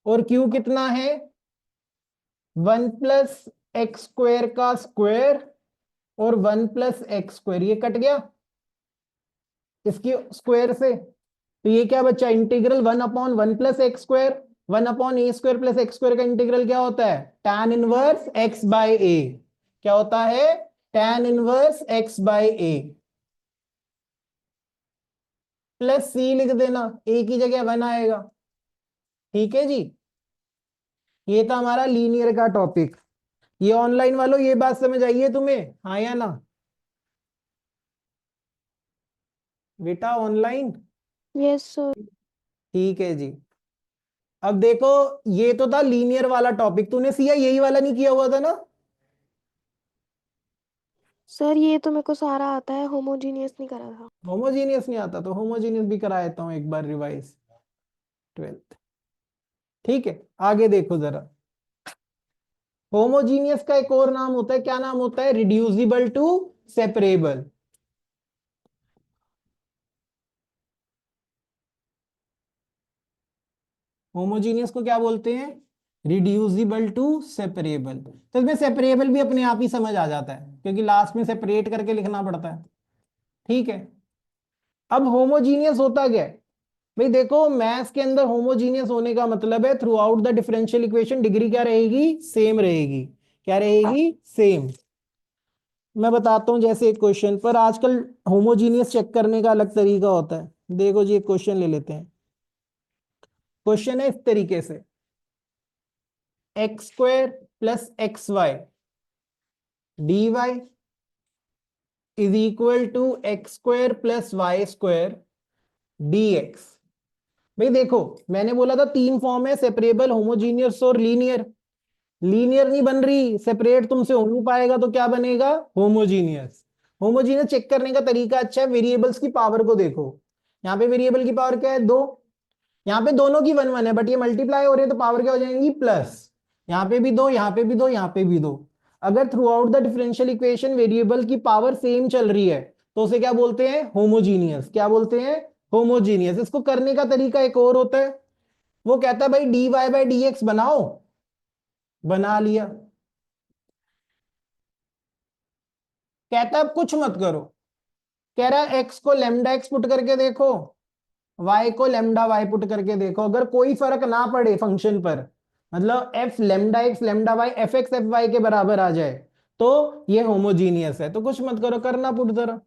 और q कितना है, 1 प्लस एक्स स्क्वायर का स्क्वायर, और 1 प्लस एक्स स्क्वायर, ये कट गया इसकी स्क्वायर से। तो ये क्या बच्चा, integral 1 upon 1 plus x square, 1 upon A square plus x square का इंटीग्रल क्या होता है, tan इनवर्स x बाय ए। क्या होता है, tan इनवर्स x बाय ए। प्लस सी लिख देना, ए की जगह 1 आएगा। ठीक है जी, ये था हमारा लीनियर का टॉपिक। ये ऑनलाइन वालों ये बात समझ आई है तुम्हें, हाँ या ना बेटा, ऑनलाइन। Yes, sir. ठीक है जी। अब देखो, ये तो था लीनियर वाला टॉपिक, तूने सिया यही वाला नहीं किया हुआ था ना। सर ये तो मेरे को सारा आता है, होमोजीनियस नहीं करा था। होमोजीनियस नहीं आता तो होमोजीनियस भी करा देता हूं एक बार रिवाइज, 12th। ठीक है, आगे देखो जरा, होमोजीनियस का एक और नाम होता है, क्या नाम होता है, रिड्यूसिबल टू सेपरेबल। होमोजीनियस को क्या बोलते हैं, रिड्यूसिबल टू सेपरेबल। तो इसमें सेपरेबल भी अपने आप ही समझ आ जाता है, क्योंकि लास्ट में सेपरेट करके लिखना पड़ता है। ठीक है, अब होमोजीनियस होता क्या है भाई, देखो मैथ्स के अंदर होमोजीनियस होने का मतलब है through out the differential equation degree क्या रहेगी, सेम रहेगी। क्या रहेगी, सेम। मैं बताता हूं, जैसे एक क्वेश्चन पर आजकल होमोजीनियस चेक करने का अलग तरीका होता है। देखो जी, एक क्वेश्चन ले लेते हैं। क्वेश्चन है इस तरीके से, x square plus x y d y is equal to x square plus y square d x. भाई देखो, मैंने बोला था तीन फॉर्म है, सेपरेबल, होमोजीनियस और लीनियर। लीनियर नहीं बन रही, सेपरेट तुमसे हो नहीं पाएगा, तो क्या बनेगा? होमोजीनियस। होमोजीनियस चेक करने का तरीका अच्छा है, वेरिएबल्स की पावर को देखो। यहाँ पे वेरिएबल की पावर क्या है? 2। यहाँ पे दोनों की 1 1 है, बट ये मल्टीप्लाई हो रही है तो पावर क्या हो जाएंगी? प्लस। यहाँ पे भी 2, यहाँ पे भी 2, यहाँ पे भी 2। अगर through out the differential equation variable की पावर सेम चल रही है तो उसे क्या बोलते हैं? होमोजीनियस। क्या बोलते हैं? होमोजीनियस। इसको करने का तरीका एक और होता है, वो कहता है भाई dy बाई डी एक्स बनाओ, बना लिया। कहता है अब कुछ मत करो, कह रहा है x को लेमडा एक्स पुट करके देखो, y को लेमडा वाई पुट करके देखो, अगर कोई फर्क ना पड़े फंक्शन पर, मतलब f lambda x lambda y f x f y के बराबर आ जाए, तो ये होमोजीनियस है। तो कुछ मत करो, करना पुट जरा।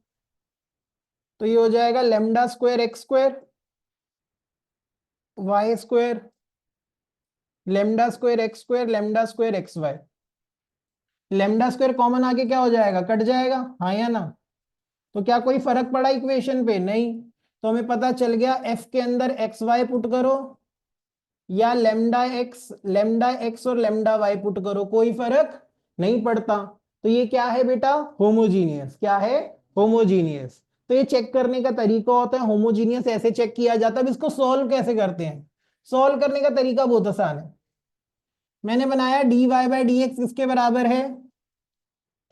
तो ये हो जाएगा lambda square x square y square lambda square x square lambda square x y. Lambda square common आके क्या हो जाएगा? कट जाएगा, हाँ या ना? तो क्या कोई फर्क पड़ा इक्वेशन पे? नहीं। तो हमें पता चल गया एफ के अंदर एक्स वाई पुट करो या लेमडा एक्स और लेमडा वाई पुट करो, कोई फर्क नहीं पड़ता। तो ये क्या है बेटा? होमोजीनियस। क्या है? होमोजीनियस। तो ये चेक करने का तरीका होता है, होमोजीनियस ऐसे चेक किया जाता है। अब इसको सॉल्व कैसे करते हैं? सॉल्व करने का तरीका बहुत आसान है। मैंने बनाया dy बाई डी एक्स इसके बराबर है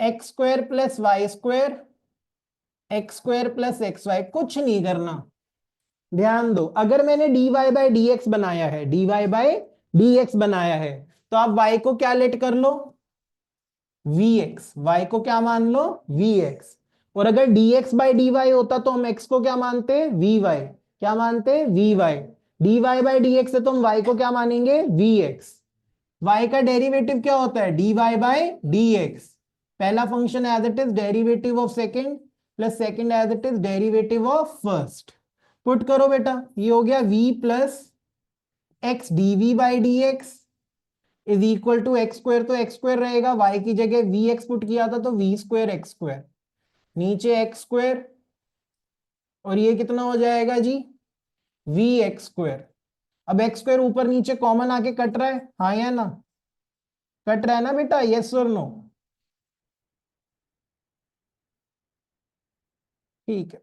x square plus y square x square plus x y. कुछ नहीं करना, ध्यान दो। अगर मैंने dy बाई डी एक्स बनाया है, dy बाई डी एक्स बनाया है, तो आप y को क्या लेट कर लो? vx। y को क्या मान लो? vx। और अगर dx बाई डी वाई होता तो हम x को क्या मानते? vy। क्या मानते? vy। dy by D x है तो हम y को क्या मानेंगे? vx। y का डेरिवेटिव क्या होता है? dy by dx। पहला function as it is derivative of second plus second as it is derivative of first. Put करो बेटा, ये हो गया v plus x dv by D x is equal to x square, तो एक्स स्क्वायर रहेगा, y की जगह वी एक्स पुट किया था तो वी स्क्वायर एक्स स्क्वायर, नीचे एक्स स्क्वायर, और ये कितना हो जाएगा जी? V X square. अब एक्स स्क्वायर ऊपर नीचे कॉमन आके कट रहा है, हाँ या ना? कट रहा है ना बेटा? यस और नो? ठीक है।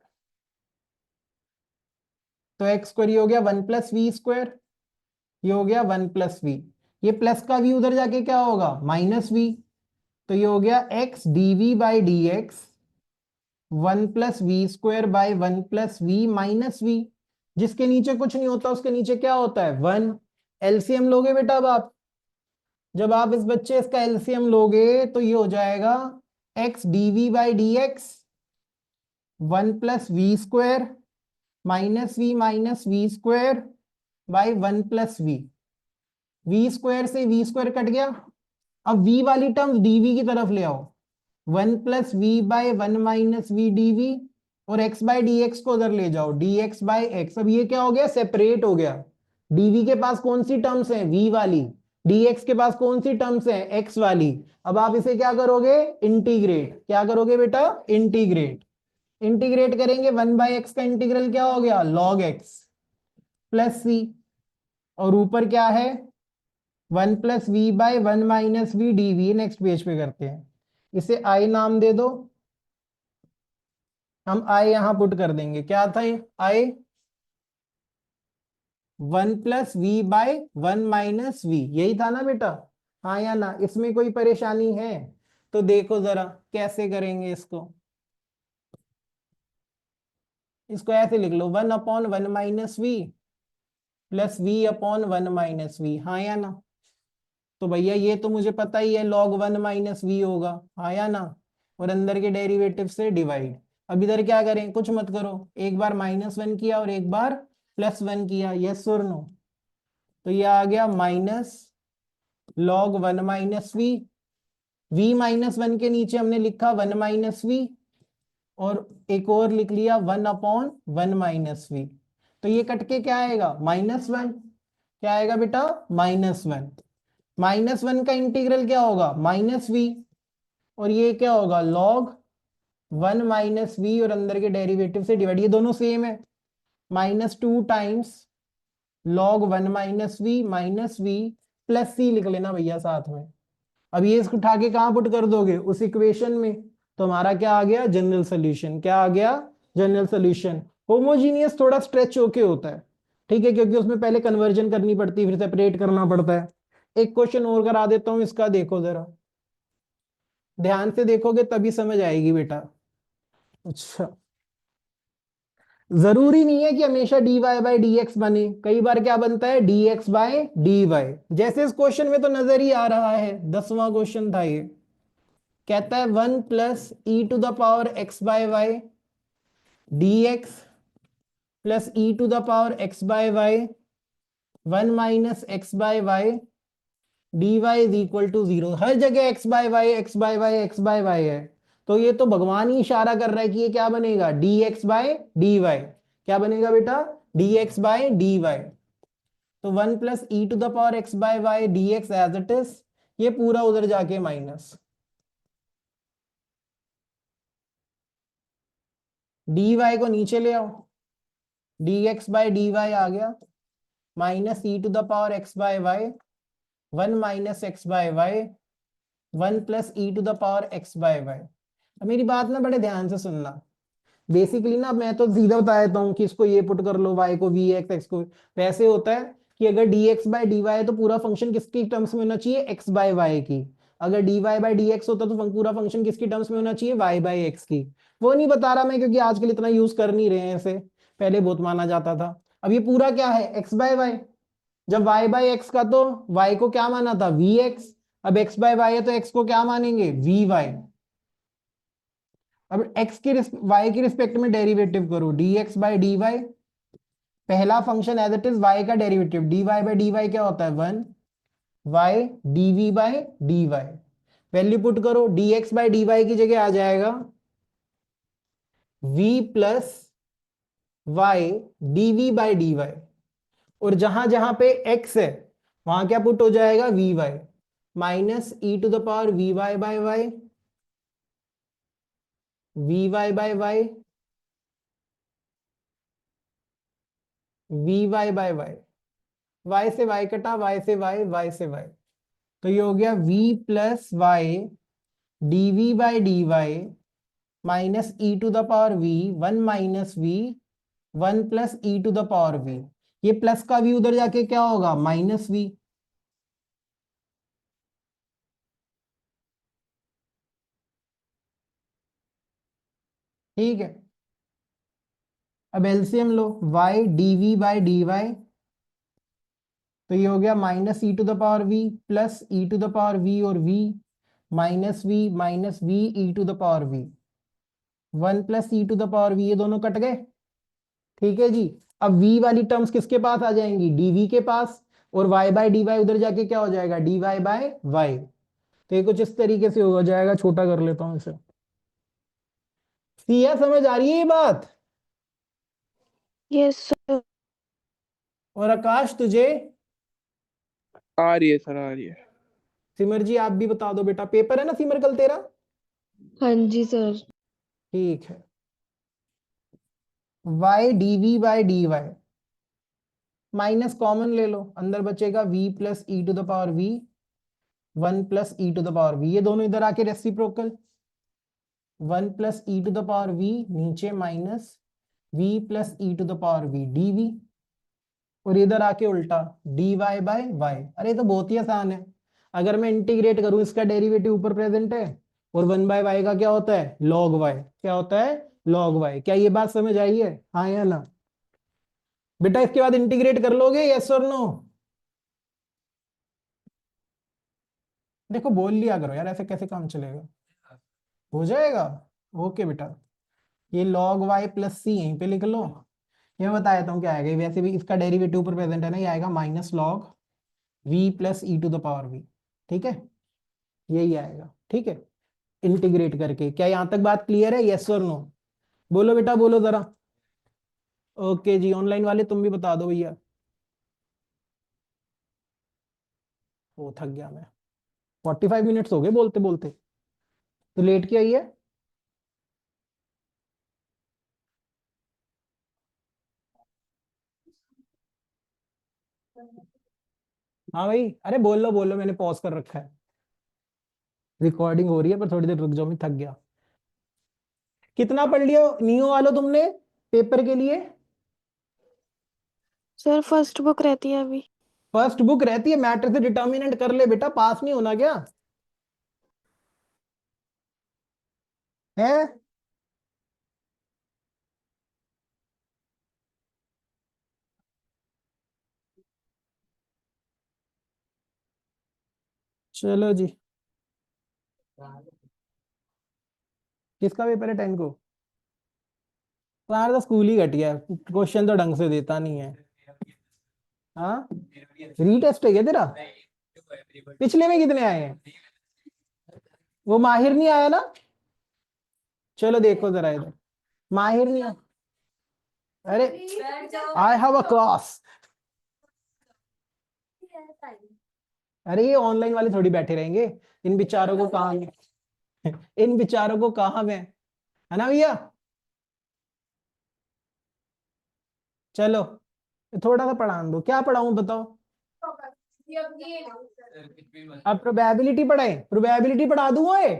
तो एक्स स्क्वायर ये हो गया 1 प्लस वी स्क्वायर, ये हो गया 1 प्लस वी, ये प्लस का वी उधर जाके क्या होगा? Minus v. तो ये हो गया x d v by D x 1 plus v square by 1 plus v minus v. जिसके नीचे कुछ नहीं होता उसके नीचे क्या होता है? 1। एलसीएम लोगे बेटा अब आप, जब आप इस बच्चे इसका एलसीएम लोगे तो ये हो जाएगा x d v by D x 1 plus v square minus v square by 1 plus v square से वी स्क्वायर कट गया। अब वी वाली टर्म डीवी की तरफ ले आओ, 1 plus v by 1 minus v d v, और x बाई डी एक्स को उधर ले जाओ, डी एक्स बाई एक्स। अब ये क्या हो गया? सेपरेट हो गया। डीवी के पास कौन सी टर्म्स है? v वाली। dx के पास कौन सी टर्म्स है? x वाली। अब आप इसे क्या करोगे? इंटीग्रेट। क्या करोगे बेटा? इंटीग्रेट। इंटीग्रेट करेंगे 1 बाई एक्स का इंटीग्रल क्या हो गया? log x प्लस सी, और ऊपर क्या है? 1 plus v by 1 minus v d v. Next page पे करते हैं, इसे आई नाम दे दो, हम आई यहां पुट कर देंगे। क्या था ये? I 1 plus v by 1 minus v, यही था ना बेटा? हाँ या ना? इसमें कोई परेशानी है तो देखो जरा कैसे करेंगे इसको। इसको ऐसे लिख लो 1 upon 1 minus we plus v upon 1 minus v, हाँ या ना? तो भैया ये तो मुझे पता ही है log 1 माइनस वी होगा, हाँ या ना? और अंदर के डेरिवेटिव से डिवाइड। अब इधर क्या करें? कुछ मत करो, एक बार -1 किया और एक बार +1 किया, यस और नो? तो ये आ गया minus log 1 minus v minus 1 के नीचे हमने लिखा 1 माइनस वी, और एक और लिख लिया 1 अपॉन 1 माइनस वी। तो ये कट के क्या आएगा? -1। क्या आएगा बेटा? -1। -1 का इंटीग्रल क्या होगा? माइनस वी, और ये क्या होगा? log 1 माइनस वी, और अंदर के डेरिवेटिव से डिवाइड, ये दोनों सेम है। -2 times log 1 minus we plus C लिख लेना भैया साथ में, अब ये इसको उठा के कहाँ पुट कर दोगे, उस इक्वेशन में, तो हमारा क्या आ गया, जनरल सोल्यूशन। क्या आ गया, जनरल सोल्यूशन। होमोजीनियस थोड़ा स्ट्रेच होके होता है, ठीक है, क्योंकि उसमें पहले कन्वर्जन करनी पड़ती है, फिर सेपरेट करना पड़ता है। एक क्वेश्चन और करा देता हूं इसका, देखो जरा ध्यान से देखोगे तभी समझ आएगी बेटा। अच्छा, जरूरी नहीं है कि हमेशा dy बाई डी एक्स बने, कई बार क्या बनता है, dx बाय dy। जैसे इस क्वेश्चन में तो नजर ही आ रहा है, 10वां क्वेश्चन था ये। कहता है 1 plus E to the power x by y d x plus E to the power x by Y 1 minus x by y d y is equal to 0। हर जगह x by y x by y x by y है, तो ये तो भगवान ही इशारा कर रहा है कि ये क्या बनेगा, d x by D y. क्या बनेगा बेटा, d x by D y. तो 1 plus E to the power x by y d x as it is, ये पूरा उधर जाके माइनस, डी वाई को नीचे ले आओ, D x by D Y आ गया, minus E to the power x by Y 1 minus x by Y 1 plus E to the power x by Y. अब मेरी बात ना बड़े ध्यान से सुनना, बेसिकली ना मैं तो सीधा बता देता हूँ कि इसको ये पुट कर लो, y को वी एक्स, एक्स को वैसे होता है कि अगर dx बाय dy है तो पूरा फंक्शन किसकी टर्म्स में होना चाहिए, x बाय y की। अगर dy बाय dx होता तो पूरा फंक्शन किसकी टर्म्स में होना चाहिए, y बाय x की। वो नहीं बता रहा मैं, क्योंकि आजकल इतना यूज कर नहीं रहे हैं इसे, पहले बहुत माना जाता था। अब ये पूरा क्या है, x बाय y। जब y बाय x का तो y को क्या माना था, vx। अब x बाय y है तो x को क्या मानेंगे, vy। अब x की y की रिस्पेक्ट में डेरिवेटिव करो, dx बाय dy। पहला function as it is y का डेरिवेटिव, dy बाय dy क्या होता है, 1 y dv by dy। Value put करो, dx बाय dy की जगह आ जाएगा v plus y dv by dy। और जहां जहां पे x है वहां क्या पुट हो जाएगा, vy minus E to the power vy by y vy by y vy by y। y से y कटा, y से y से y, तो ये हो गया v plus y d v by d y minus E to the power v 1 minus v 1 plus E to the power v। ये प्लस का v उधर जाके क्या होगा, माइनस v। ठीक है, अब एलसीएम लो, y d v by d y, तो ये हो गया minus E to the power v plus E to the power v और v minus v e to the power v 1 plus E to the power v, ये दोनों कट गए। ठीक है जी, अब v वाली टर्म्स किसके पास आ जाएंगी, dv के पास, और y बाय डी वाई उधर जाके क्या हो जाएगा, dy बाय y। तो ये कुछ इस तरीके से हो जाएगा, छोटा कर लेता हूं इसे। सिया समझ आ रही है ये बात, यस सर। और आकाश तुझे, आ रही है सर, आ रही है। सिमर जी आप भी बता दो बेटा, पेपर है ना सिमर कल तेरा, हाँ जी सर। ठीक है। y dv by dy minus common ले लो, अंदर बचेगा v plus E to the power v 1 plus E to the power v, ये दोनों इधर आके reciprocal, 1 plus E to the power v नीचे minus v plus E to the power v dv, और इधर आके उल्टा dy बाय y। अरे तो बहुत ही आसान है, अगर मैं इंटीग्रेट करूं, इसका डेरिवेटिव ऊपर प्रेजेंट है, और 1 बाय y का क्या होता है, log y। क्या होता है, log y। क्या ये बात समझ आई है, हाँ या ना बेटा, इसके बाद इंटीग्रेट कर लोगे, यस और नो। देखो बोल लिया करो यार, ऐसे कैसे काम चलेगा, हो जाएगा। ओके बेटा, ये log y प्लस सी यहीं पे लिख लो। ये मैं बता देता हूँ क्या आएगा, ये वैसे भी इसका डेरिवेटिव ऊपर प्रेजेंट है ना, ये आएगा minus log v plus E to the power v। ठीक है, यही आएगा। ठीक है, इंटीग्रेट करके, क्या यहां तक बात क्लियर है, यस और नो, बोलो बेटा बोलो जरा। ओके जी, ऑनलाइन वाले तुम भी बता दो भैया। वो थक गया मैं, 45 मिनट्स हो गए बोलते बोलते, तो लेट क्यों आई है। हाँ भाई, अरे बोल लो बोल लो, मैंने पॉज कर रखा है। रिकॉर्डिंग हो रही है पर थोड़ी देर रुक जाओ, मैं थक गया। कितना पढ़ लिया नियो वालों तुमने पेपर के लिए? सर फर्स्ट बुक रहती है अभी। फर्स्ट बुक रहती है, मैटर से डिटर्मिनेंट कर ले बेटा, पास नहीं होना क्या है? चलो जी, किसका पेपर है 10 को? तुम्हारा तो स्कूल ही घटिया है, क्वेश्चन तो ढंग से देता नहीं है। हाँ, रीटेस्ट है क्या तेरा? पिछले में कितने आए हैं? वो माहिर नहीं आया ना? चलो देखो जरा इधर, माहिर नहीं आया। अरे आई हैव अ क्लास। अरे ये ऑनलाइन वाले थोड़ी बैठे रहेंगे, इन बेचारों को कहाँ इन बेचारों को कहाँ में है ना भैया। चलो थोड़ा सा पढ़ान दो, क्या पढ़ाऊं बताओ? अब प्रोबेबिलिटी पढ़ाए, प्रोबेबिलिटी पढ़ा दूंगा ये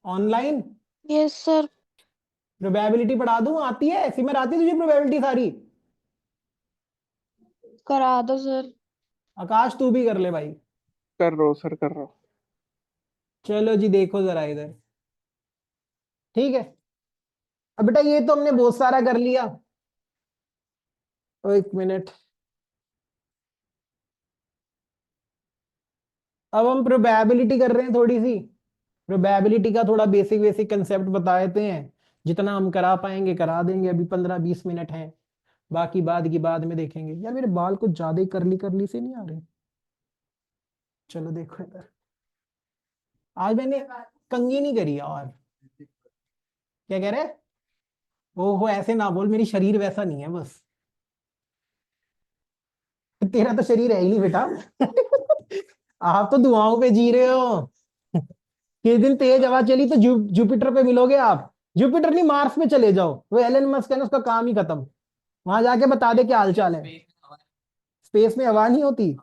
ऑनलाइन। Yes sir. प्रोबेबिलिटी पढ़ा दूं, आती है सिमर, आती है तुझे प्रोबेबिलिटी सारी? करा दो सर। आकाश तू भी कर ले भाई। कर रहा हूँ सर, कर रहा हूँ। चलो जी देखो जरा इधर, ठीक है। अब बेटा ये तो हमने बहुत सारा कर लिया। एक मिनट, अब हम प्रोबेबिलिटी कर रहे हैं थोड़ी सी। प्रोबेबिलिटी का थोड़ा बेसिक बेसिक कंसेप्ट बता देते हैं, जितना हम करा पाएंगे करा देंगे, अभी 15-20 मिनट हैं, बाकी बाद की बाद में देखेंगे। यार मेरे बाल कुछ ज्यादा ही करली करली से नहीं आ रहे? चलो देखो इधर, आज मैंने कंघी नहीं करी और क्या कह रहे? ओहो ऐसे ना बोल, मेरी शरीर वैसा नहीं है बस। तेरा तो शरीर है ही नहीं बेटा आप तो दुआओं पे जी रहे हो। किस दिन तेज हवा चली तो जुपिटर पे मिलोगे आप। जुपिटर नहीं, मार्स पे चले जाओ, वो एलन मस्क है ना, उसका काम ही खत्म। वहां जाके बता दे क्या हालचाल है। स्पेस में हवा नहीं होती,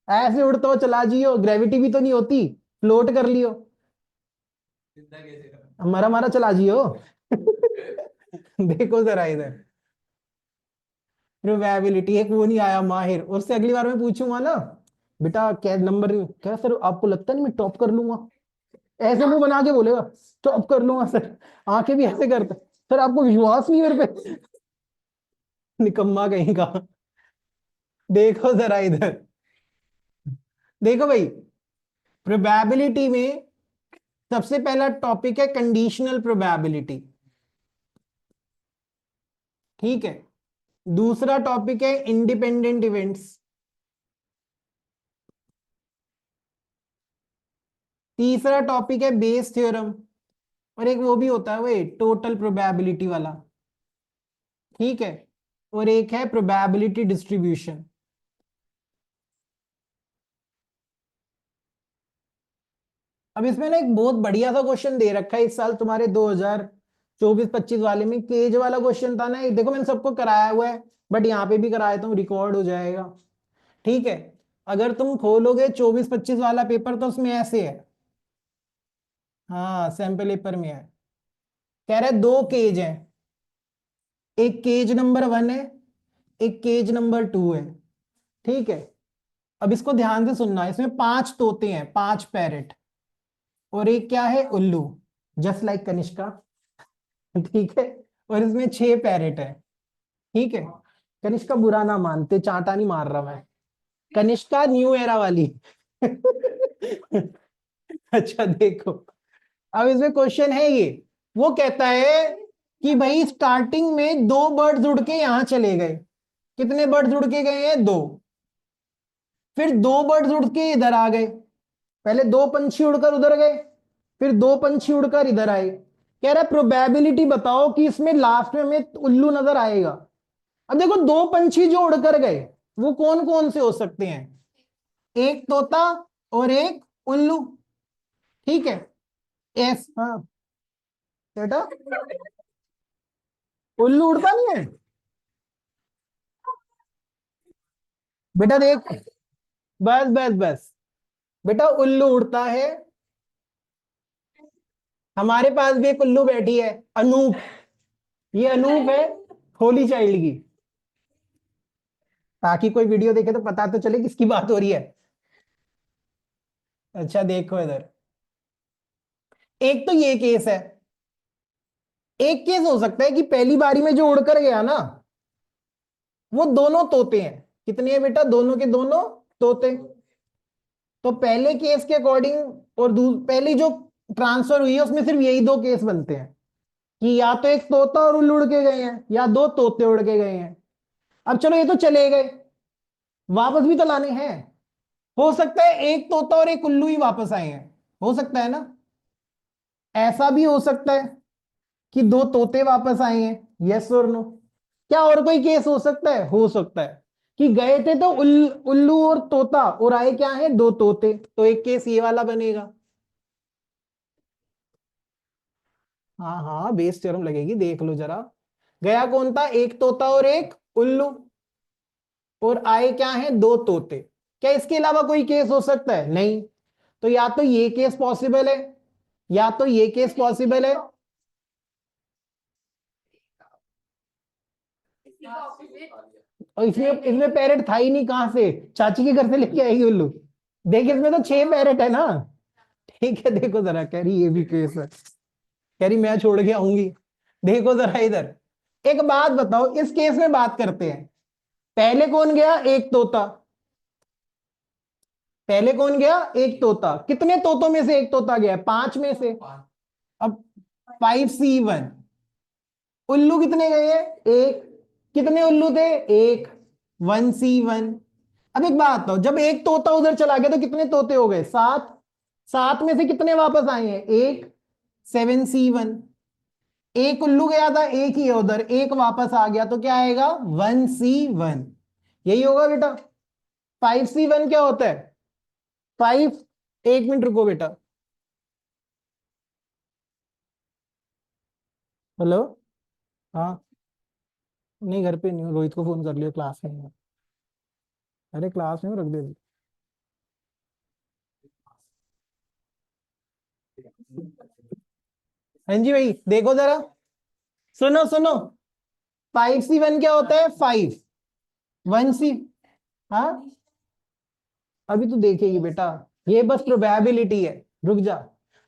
ऐसे उड़ता हो चला जियो, ग्रेविटी भी तो नहीं होती, फ्लोट कर लियो, मरा मरा चला जियो देखो जरा इधर, प्रोबेबिलिटी एक वो नहीं आया माहिर, उससे अगली बार मैं पूछूंगा ना, बेटा क्या नंबर, क्या सर आपको लगता नहीं मैं टॉप कर लूंगा? ऐसे मुंह बना के बोलेगा टॉप कर लूंगा सर, आंखें भी ऐसे करते, सर आपको विश्वास नहीं मेरे पे निकम्मा कहीं का। देखो जरा इधर, देखो भाई, प्रोबेबिलिटी में सबसे पहला टॉपिक है कंडीशनल प्रोबेबिलिटी, ठीक है। दूसरा टॉपिक है इंडिपेंडेंट इवेंट्स। तीसरा टॉपिक है बेस थ्योरम, और एक वो भी होता है वो टोटल प्रोबेबिलिटी वाला, ठीक है। और एक है प्रोबेबिलिटी डिस्ट्रीब्यूशन। अब इसमें ना एक बहुत बढ़िया सा क्वेश्चन दे रखा है इस साल तुम्हारे 2024-25 वाले में, केज वाला क्वेश्चन था ना, देखो मैंने सबको कराया हुआ है, बट यहाँ पे भी कराया तो रिकॉर्ड हो जाएगा, ठीक है। अगर तुम खोलोगे 24-25 वाला पेपर तो उसमें ऐसे है, हाँ सैंपल पेपर में है, कह रहा है 2 केज हैं, एक केज नंबर 1 है, एक केज नंबर 2 है, ठीक है। अब इसको ध्यान से सुनना, इसमें 5 तोते हैं, 5 पैरेट, और एक क्या है उल्लू, जस्ट लाइक कनिष्का ठीक है। और इसमें 6 पैरेट है, ठीक है। कनिष्का बुरा ना मानते, चांटा नहीं मार रहा मैं, कनिष्का न्यू एरा वाली अच्छा देखो, अब इसमें क्वेश्चन है ये, वो कहता है कि भाई स्टार्टिंग में 2 बर्ड्स उड़ के यहां चले गए, कितने बर्ड्स उड़ के गए हैं? 2। फिर 2 बर्ड्स उड़ के इधर आ गए, पहले 2 पंछी उड़कर उधर गए, फिर 2 पंछी उड़कर इधर आए, कह रहा है प्रोबेबिलिटी बताओ कि इसमें लास्ट में हमें उल्लू नजर आएगा। अब देखो 2 पंछी जो उड़कर गए वो कौन कौन से हो सकते हैं? एक तोता और एक उल्लू, ठीक है। एस हाँ बेटा, उल्लू उड़ता नहीं है बेटा, देख बस बस बस बेटा, उल्लू उड़ता है। हमारे पास भी एक उल्लू बैठी है, अनूप। ये अनूप है होली चाइल्ड की, ताकि कोई वीडियो देखे तो पता तो चले किसकी बात हो रही है। अच्छा देखो इधर, एक तो ये केस है, एक केस हो सकता है कि पहली बारी में जो उड़कर गया ना, वो दोनों तोते हैं। कितने हैं बेटा? दोनों के दोनों तोते। तो पहले केस के अकॉर्डिंग और पहली जो ट्रांसफर हुई है उसमें सिर्फ यही दो केस बनते हैं, कि या तो एक तोता और उल्लू उड़ के गए हैं, या दो तोते उड़ के गए हैं। अब चलो ये तो चले गए, वापस भी तो लाने हैं। हो सकता है एक तोता और एक उल्लू ही वापस आए हैं, हो सकता है ना। ऐसा भी हो सकता है कि दो तोते वापस आए हैं, यस और नो। क्या और कोई केस हो सकता है? हो सकता है कि गए थे तो उल्लू और तोता, और आए क्या है? दो तोते। तो एक केस ये वाला बनेगा। हाँ हाँ, बेस थ्योरम लगेगी, देख लो जरा। गया कौन था? एक तोता और एक उल्लू, और आए क्या है? दो तोते। क्या इसके अलावा कोई केस हो सकता है? नहीं। तो या तो ये केस पॉसिबल है, या तो ये केस पॉसिबल है। और इसमें इसमें पैरेट था ही नहीं, कहां से? चाची के घर से लेके आएगी उल्लू। देखिए इसमें तो 6 पैरेट है ना। ठीक है, देखो जरा, कह रही ये भी केस है, कह रही मैं छोड़ के आऊंगी। देखो जरा इधर, एक बात बताओ, इस केस में बात करते हैं। पहले कौन गया? एक तोता। पहले कौन गया? एक तोता। कितने तोतों में से एक तोता गया? 5 में से। अब 5C1। उल्लू कितने गए हैं? एक। कितने उल्लू थे? एक। 1C1। अब एक बात बताओ, जब एक तोता उधर चला गया तो कितने तोते हो गए? 7। 7 में से कितने वापस आए हैं? एक। 7C1। एक उल्लू गया था, एक ही है उधर, एक वापस आ गया, तो क्या आएगा? 1C1। यही होगा बेटा। 5C1 क्या होता है? 5। एक मिनट रुको बेटा। हेलो। हाँ। नहीं, घर पे नहीं हूँ, रोहित को फोन कर लिया, क्लास में हूँ। अरे क्लास में हूँ, रख दे। हाँ जी भाई, देखो जरा, सुनो सुनो। 5C1 क्या होता है? 5। 1C। हाँ, अभी तो देखेगी बेटा, ये बस प्रोबेबिलिटी है। रुक जा,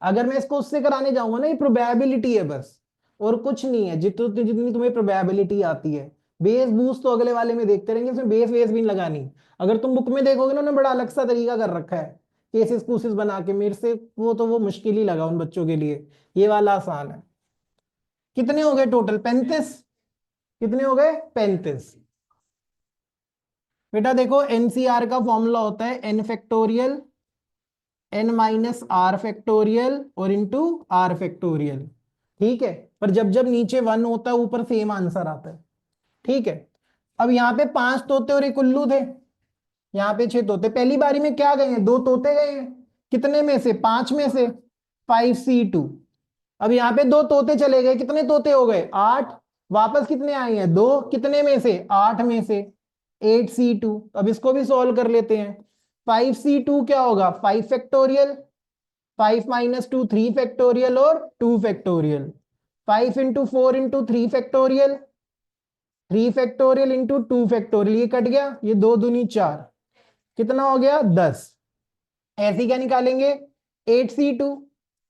अगर मैं इसको उससे कराने जाऊंगा ना, ये प्रोबेबिलिटी है बस, और कुछ नहीं है। जितनी जितनी तुम्हें प्रोबेबिलिटी आती है, बेस बूस्ट तो अगले वाले में देखते रहेंगे, इसमें बेस वेस भी नहीं लगानी। अगर तुम बुक में देखोगे ना, उन्होंने बड़ा अलग सा तरीका कर रखा है, केसेस कूसेस बना के। मेरे से वो मुश्किल ही लगा उन बच्चों के लिए, ये वाला आसान है। कितने हो गए टोटल? 35। कितने हो गए? 35। बेटा देखो, एनसीआर का फॉर्मूला होता है n n-r और इंटू r। ठीक है, पर जब जब नीचे 1 होता है, ऊपर सेम आंसर आता है। ठीक है, अब यहाँ पे 5 तोते और एक उल्लू थे, यहाँ पे 6 तोते। पहली बारी में क्या गए हैं? 2 तोते गए हैं। कितने में से? 5 में से। 5C2। अब यहाँ पे 2 तोते चले गए, कितने तोते हो गए? 8। वापस कितने आए हैं? 2। कितने में से? 8 में से। 8C2। अब इसको भी सॉल्व कर लेते हैं। 5C2 क्या होगा? 5 फैक्टोरियल। 5 - 2 3 फैक्टोरियल और 2 factorial. 5 × 4 × 3 factorial. 3 factorial into 2 factorial. ये कट गया, ये 2 दूनी 4। कितना हो गया? 10। ऐसे क्या निकालेंगे? 8C2।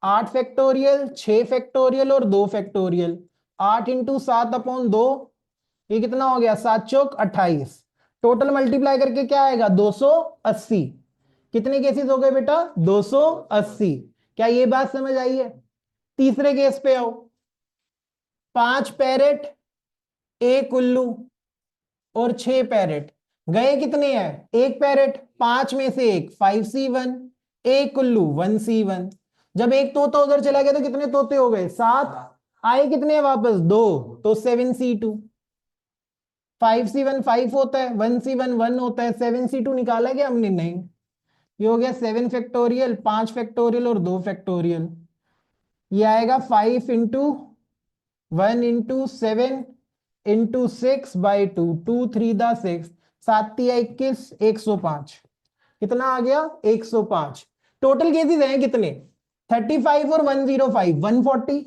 8 फैक्टोरियल, 6 फैक्टोरियल और 2 फैक्टोरियल। 8 × 7/2। ये कितना हो गया? 7 चौक 28। टोटल मल्टीप्लाई करके क्या आएगा? 280। कितने केसेस हो गए बेटा? 280। क्या ये बात समझ आई है? तीसरे केस पे आओ। 5 पैरेट, एक उल्लू और 6 पैरेट। गए कितने हैं? एक पैरेट। 5 में से एक, 5C1। एक उल्लू, 1C1। जब एक तोता उधर चला गया तो कितने तोते हो गए? 7। आए कितने वापस? 2। तो 7C2। 5C1 5 होता है, 1C1 1 होता है, 7C2 निकाला क्या हमने? नहीं। ये हो गया 7 फैक्टोरियल, 5 फैक्टोरियल और 2 फैक्टोरियल। ये आएगा 5 × 1 × 7 × 6/2। 2 3 दा 6। 7 × 21 105। कितना आ गया 105। टोटल केसेस हैं कितने 35 और 105 140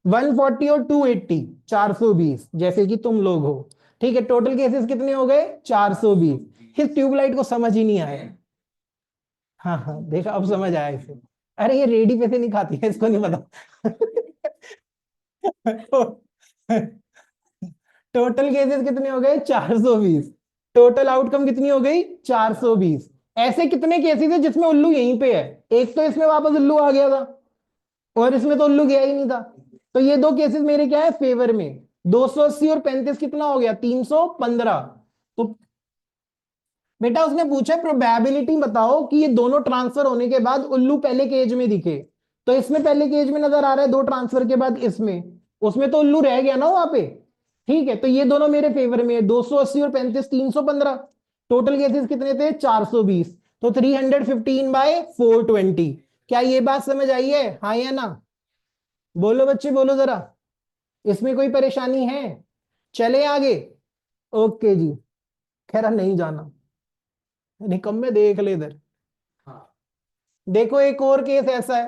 140 और 280 420 जैसे कि तुम लोग हो। ठीक है टोटल केसेस कितने हो गए 420। इस ट्यूबलाइट को समझ ही नहीं आया। हाँ हाँ देखा अब समझ आया इसे। अरे ये रेडी पैसे नहीं खाती है इसको नहीं पता। टोटल केसेस कितने हो गए 420। टोटल आउटकम कितनी हो गई 420। ऐसे कितने केसेस है जिसमें उल्लू यहीं पे है। एक तो इसमें वापस उल्लू आ गया था और इसमें तो उल्लू गया ही नहीं था। तो ये दो केसेस मेरे क्या है फेवर में। 280 और 35 कितना हो गया 315। तो बेटा उसने पूछा प्रोबेबिलिटी बताओ कि ये दोनों ट्रांसफर होने के बाद उल्लू पहले केज में दिखे। तो इसमें पहले केज में नजर आ रहा है दो ट्रांसफर के बाद इसमें। उसमें तो उल्लू रह गया ना वहां पे। ठीक है तो ये दोनों मेरे फेवर में है 280 और 35 315। टोटल केसेस कितने थे 420। तो 315/420। क्या ये बात समझ आई है हाँ या ना। बोलो बच्चे बोलो जरा। इसमें कोई परेशानी है चले आगे। ओके जी खैर नहीं जाना निकम्मे देख ले इधर। हाँ देखो एक और केस ऐसा है।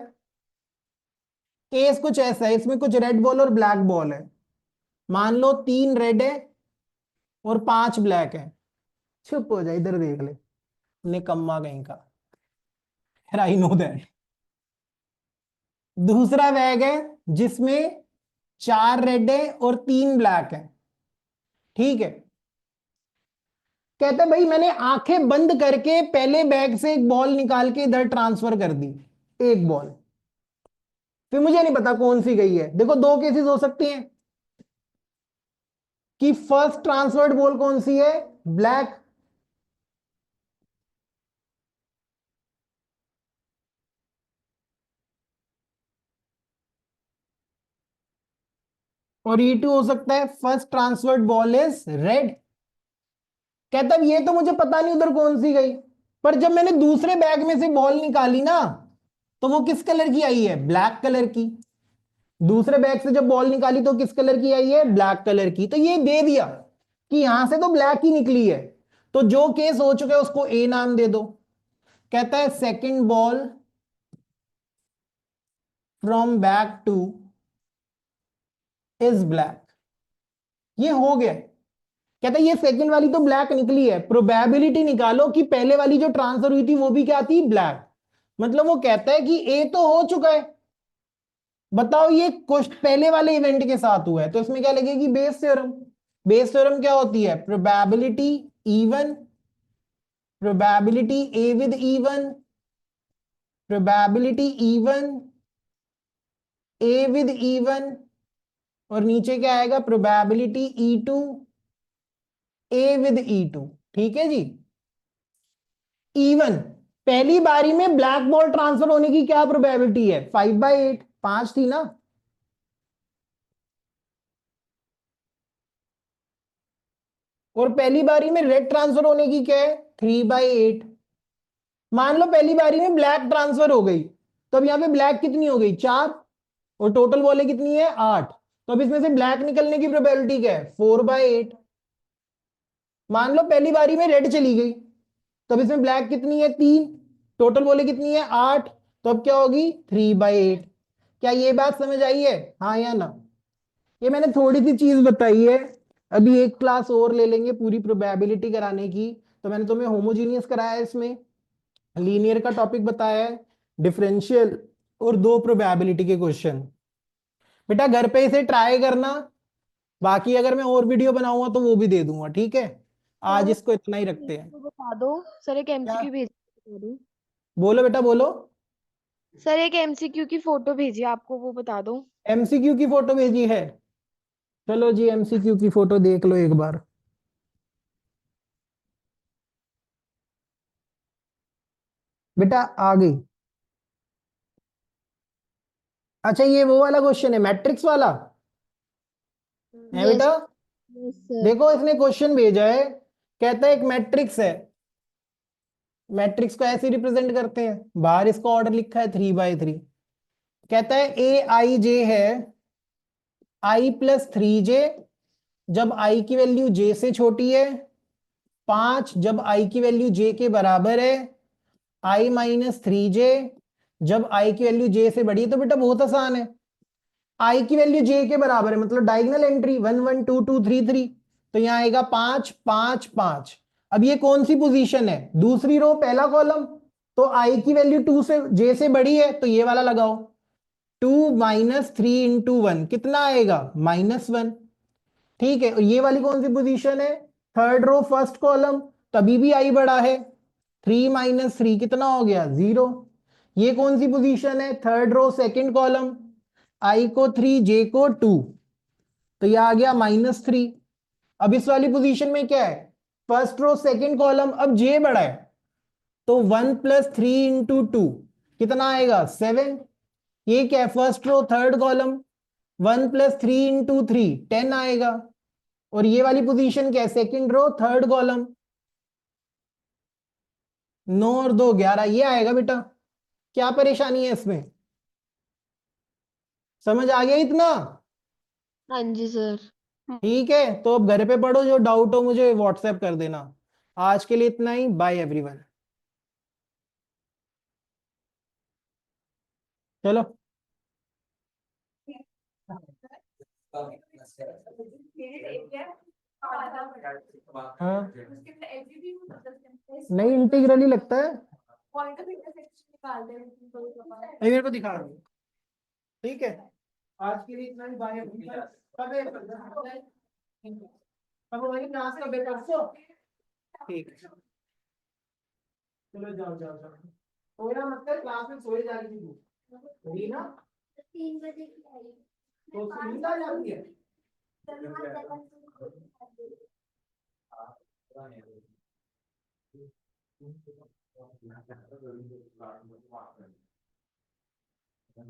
केस कुछ ऐसा है इसमें कुछ रेड बॉल और ब्लैक बॉल है। मान लो 3 रेड है और 5 ब्लैक है। चुप हो जाए इधर देख ले निकम्मा कहीं का। I know that. दूसरा बैग है जिसमें 4 रेड है और 3 ब्लैक है। ठीक है कहता है भाई मैंने आंखें बंद करके पहले बैग से एक बॉल निकाल के इधर ट्रांसफर कर दी। एक बॉल फिर मुझे नहीं पता कौन सी गई है। देखो दो केसेस हो सकते हैं कि फर्स्ट ट्रांसफर्ड बॉल कौन सी है ब्लैक। और E2 हो सकता है first transferred ball is red. कहता है ये तो मुझे पता नहीं उधर कौन सी गई। पर जब मैंने दूसरे बैग में से बॉल निकाली ना तो वो किस कलर की आई है ब्लैक कलर की। दूसरे बैग से जब बॉल निकाली तो किस कलर की आई है ब्लैक कलर की। तो ये दे दिया कि यहां से तो ब्लैक ही निकली है। तो जो केस हो चुका है उसको ए नाम दे दो। कहता है second ball from back two is black. ये हो गया। कहता है ये सेकंड वाली तो ब्लैक निकली है प्रोबेबिलिटी निकालो कि पहले वाली जो ट्रांसफर हुई थी वो भी क्या थी ब्लैक। मतलब वो कहता है कि ए तो हो चुका है बताओ ये पहले वाले इवेंट के साथ हुआ है। तो इसमें क्या लगेगी बेस थ्योरम। बेस थ्योरम क्या होती है probability E one probability A with E one probability even a with even और नीचे क्या आएगा probability E2 A with E2। ठीक है जी। इवन पहली बारी में ब्लैक बॉल ट्रांसफर होने की क्या प्रोबेबिलिटी है 5/8 5 थी ना। और पहली बारी में रेड ट्रांसफर होने की क्या है 3/8। मान लो पहली बारी में ब्लैक ट्रांसफर हो गई तो अब यहां पे ब्लैक कितनी हो गई 4 और टोटल बॉलें कितनी है 8। तो अब इसमें से ब्लैक निकलने की प्रोबेबिलिटी क्या है 4/8। मान लो पहली बारी में रेड चली गई तो अब इसमें ब्लैक कितनी है 3 टोटल बॉलें कितनी है 8। तो अब क्या होगी 3/8। क्या ये बात समझ आई है हाँ या ना। ये मैंने थोड़ी सी चीज बताई है। अभी एक क्लास और ले लेंगे पूरी प्रोबेबिलिटी कराने की। तो मैंने तुम्हें होमोजीनियस कराया है इसमें लीनियर का टॉपिक बताया है डिफरेंशियल और 2 प्रोबेबिलिटी के क्वेश्चन। बेटा घर पे इसे ट्राई करना। बाकी अगर मैं और वीडियो बनाऊंगा तो वो भी दे दूंगा ठीक है। आज सर इसको इतना ही रखते हैं। तो बता दो सर एक क्या एमसीक्यू भेज बता दो। बोलो बेटा बोलो। सर एक एमसीक्यू की फोटो भेजी आपको वो बता दो। एमसीक्यू की फोटो भेजी है। चलो जी एमसीक्यू की फोटो देख लो एक बार। बेटा आ गई। अच्छा ये वो वाला क्वेश्चन है मैट्रिक्स वाला है यस बेटा। Yes sir. देखो इसने क्वेश्चन भेजा है कहता है एक मैट्रिक्स है। मैट्रिक्स को ऐसे रिप्रेजेंट करते हैं बाहर इसका ऑर्डर लिखा है 3/3। कहता है AIJ है I+3J जब I की वैल्यू J से छोटी है 5 जब I की वैल्यू J के बराबर है i माइनस 3j। जब i की वैल्यू j से बड़ी है तो बेटा बहुत आसान है, i की वैल्यू j के बराबर है, मतलब डायगोनल एंट्री 1 1 2 2 3 3, तो यहां आएगा 5 5 5। अब ये कौन सी पोजीशन है, दूसरी रो पहला कॉलम, तो i की वैल्यू 2 से j से बड़ी है तो ये वाला लगाओ, 2 माइनस 3 इंटू 1 कितना आएगा, -1। ठीक है, और ये वाली कौन सी पोजीशन है, थर्ड रो फर्स्ट कॉलम, तभी भी आई बड़ा है, 3 माइनस 3 कितना हो गया, 0। ये कौन सी पोजीशन है, थर्ड रो सेकंड कॉलम, आई को 3 जे को 2, तो ये आ गया -3। अब इस वाली पोजीशन में क्या है, फर्स्ट रो सेकंड कॉलम, अब जे बड़ा है, तो 1 प्लस 3 इंटू 2 कितना आएगा, 7। ये क्या है, first row third column, 1 plus 3 into 3 10 आएगा। और ये वाली पोजीशन क्या है, सेकंड रो थर्ड कॉलम, 9 और 2 11, ये आएगा बेटा। क्या परेशानी है इसमें, समझ आ गया इतना। हाँ जी सर। ठीक है, तो अब घर पे पढ़ो, जो डाउट हो मुझे व्हाट्सएप कर देना। आज के लिए इतना ही, बाय एवरीवन। चलो। हाँ, नहीं इंटीग्रल ही लगता है, नहीं मेरे को दिखा दो। ठीक है, आज के लिए इतना ही, बाय एवरीवन। अब वही क्लास का पेपर सो, ठीक है, चलो जाओ जाओ जाओ, सोया मतलब क्लास में सोए जा रही थी तू, वही ना, 3 बजे की आई। तो नींद आ जाती है।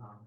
हाँ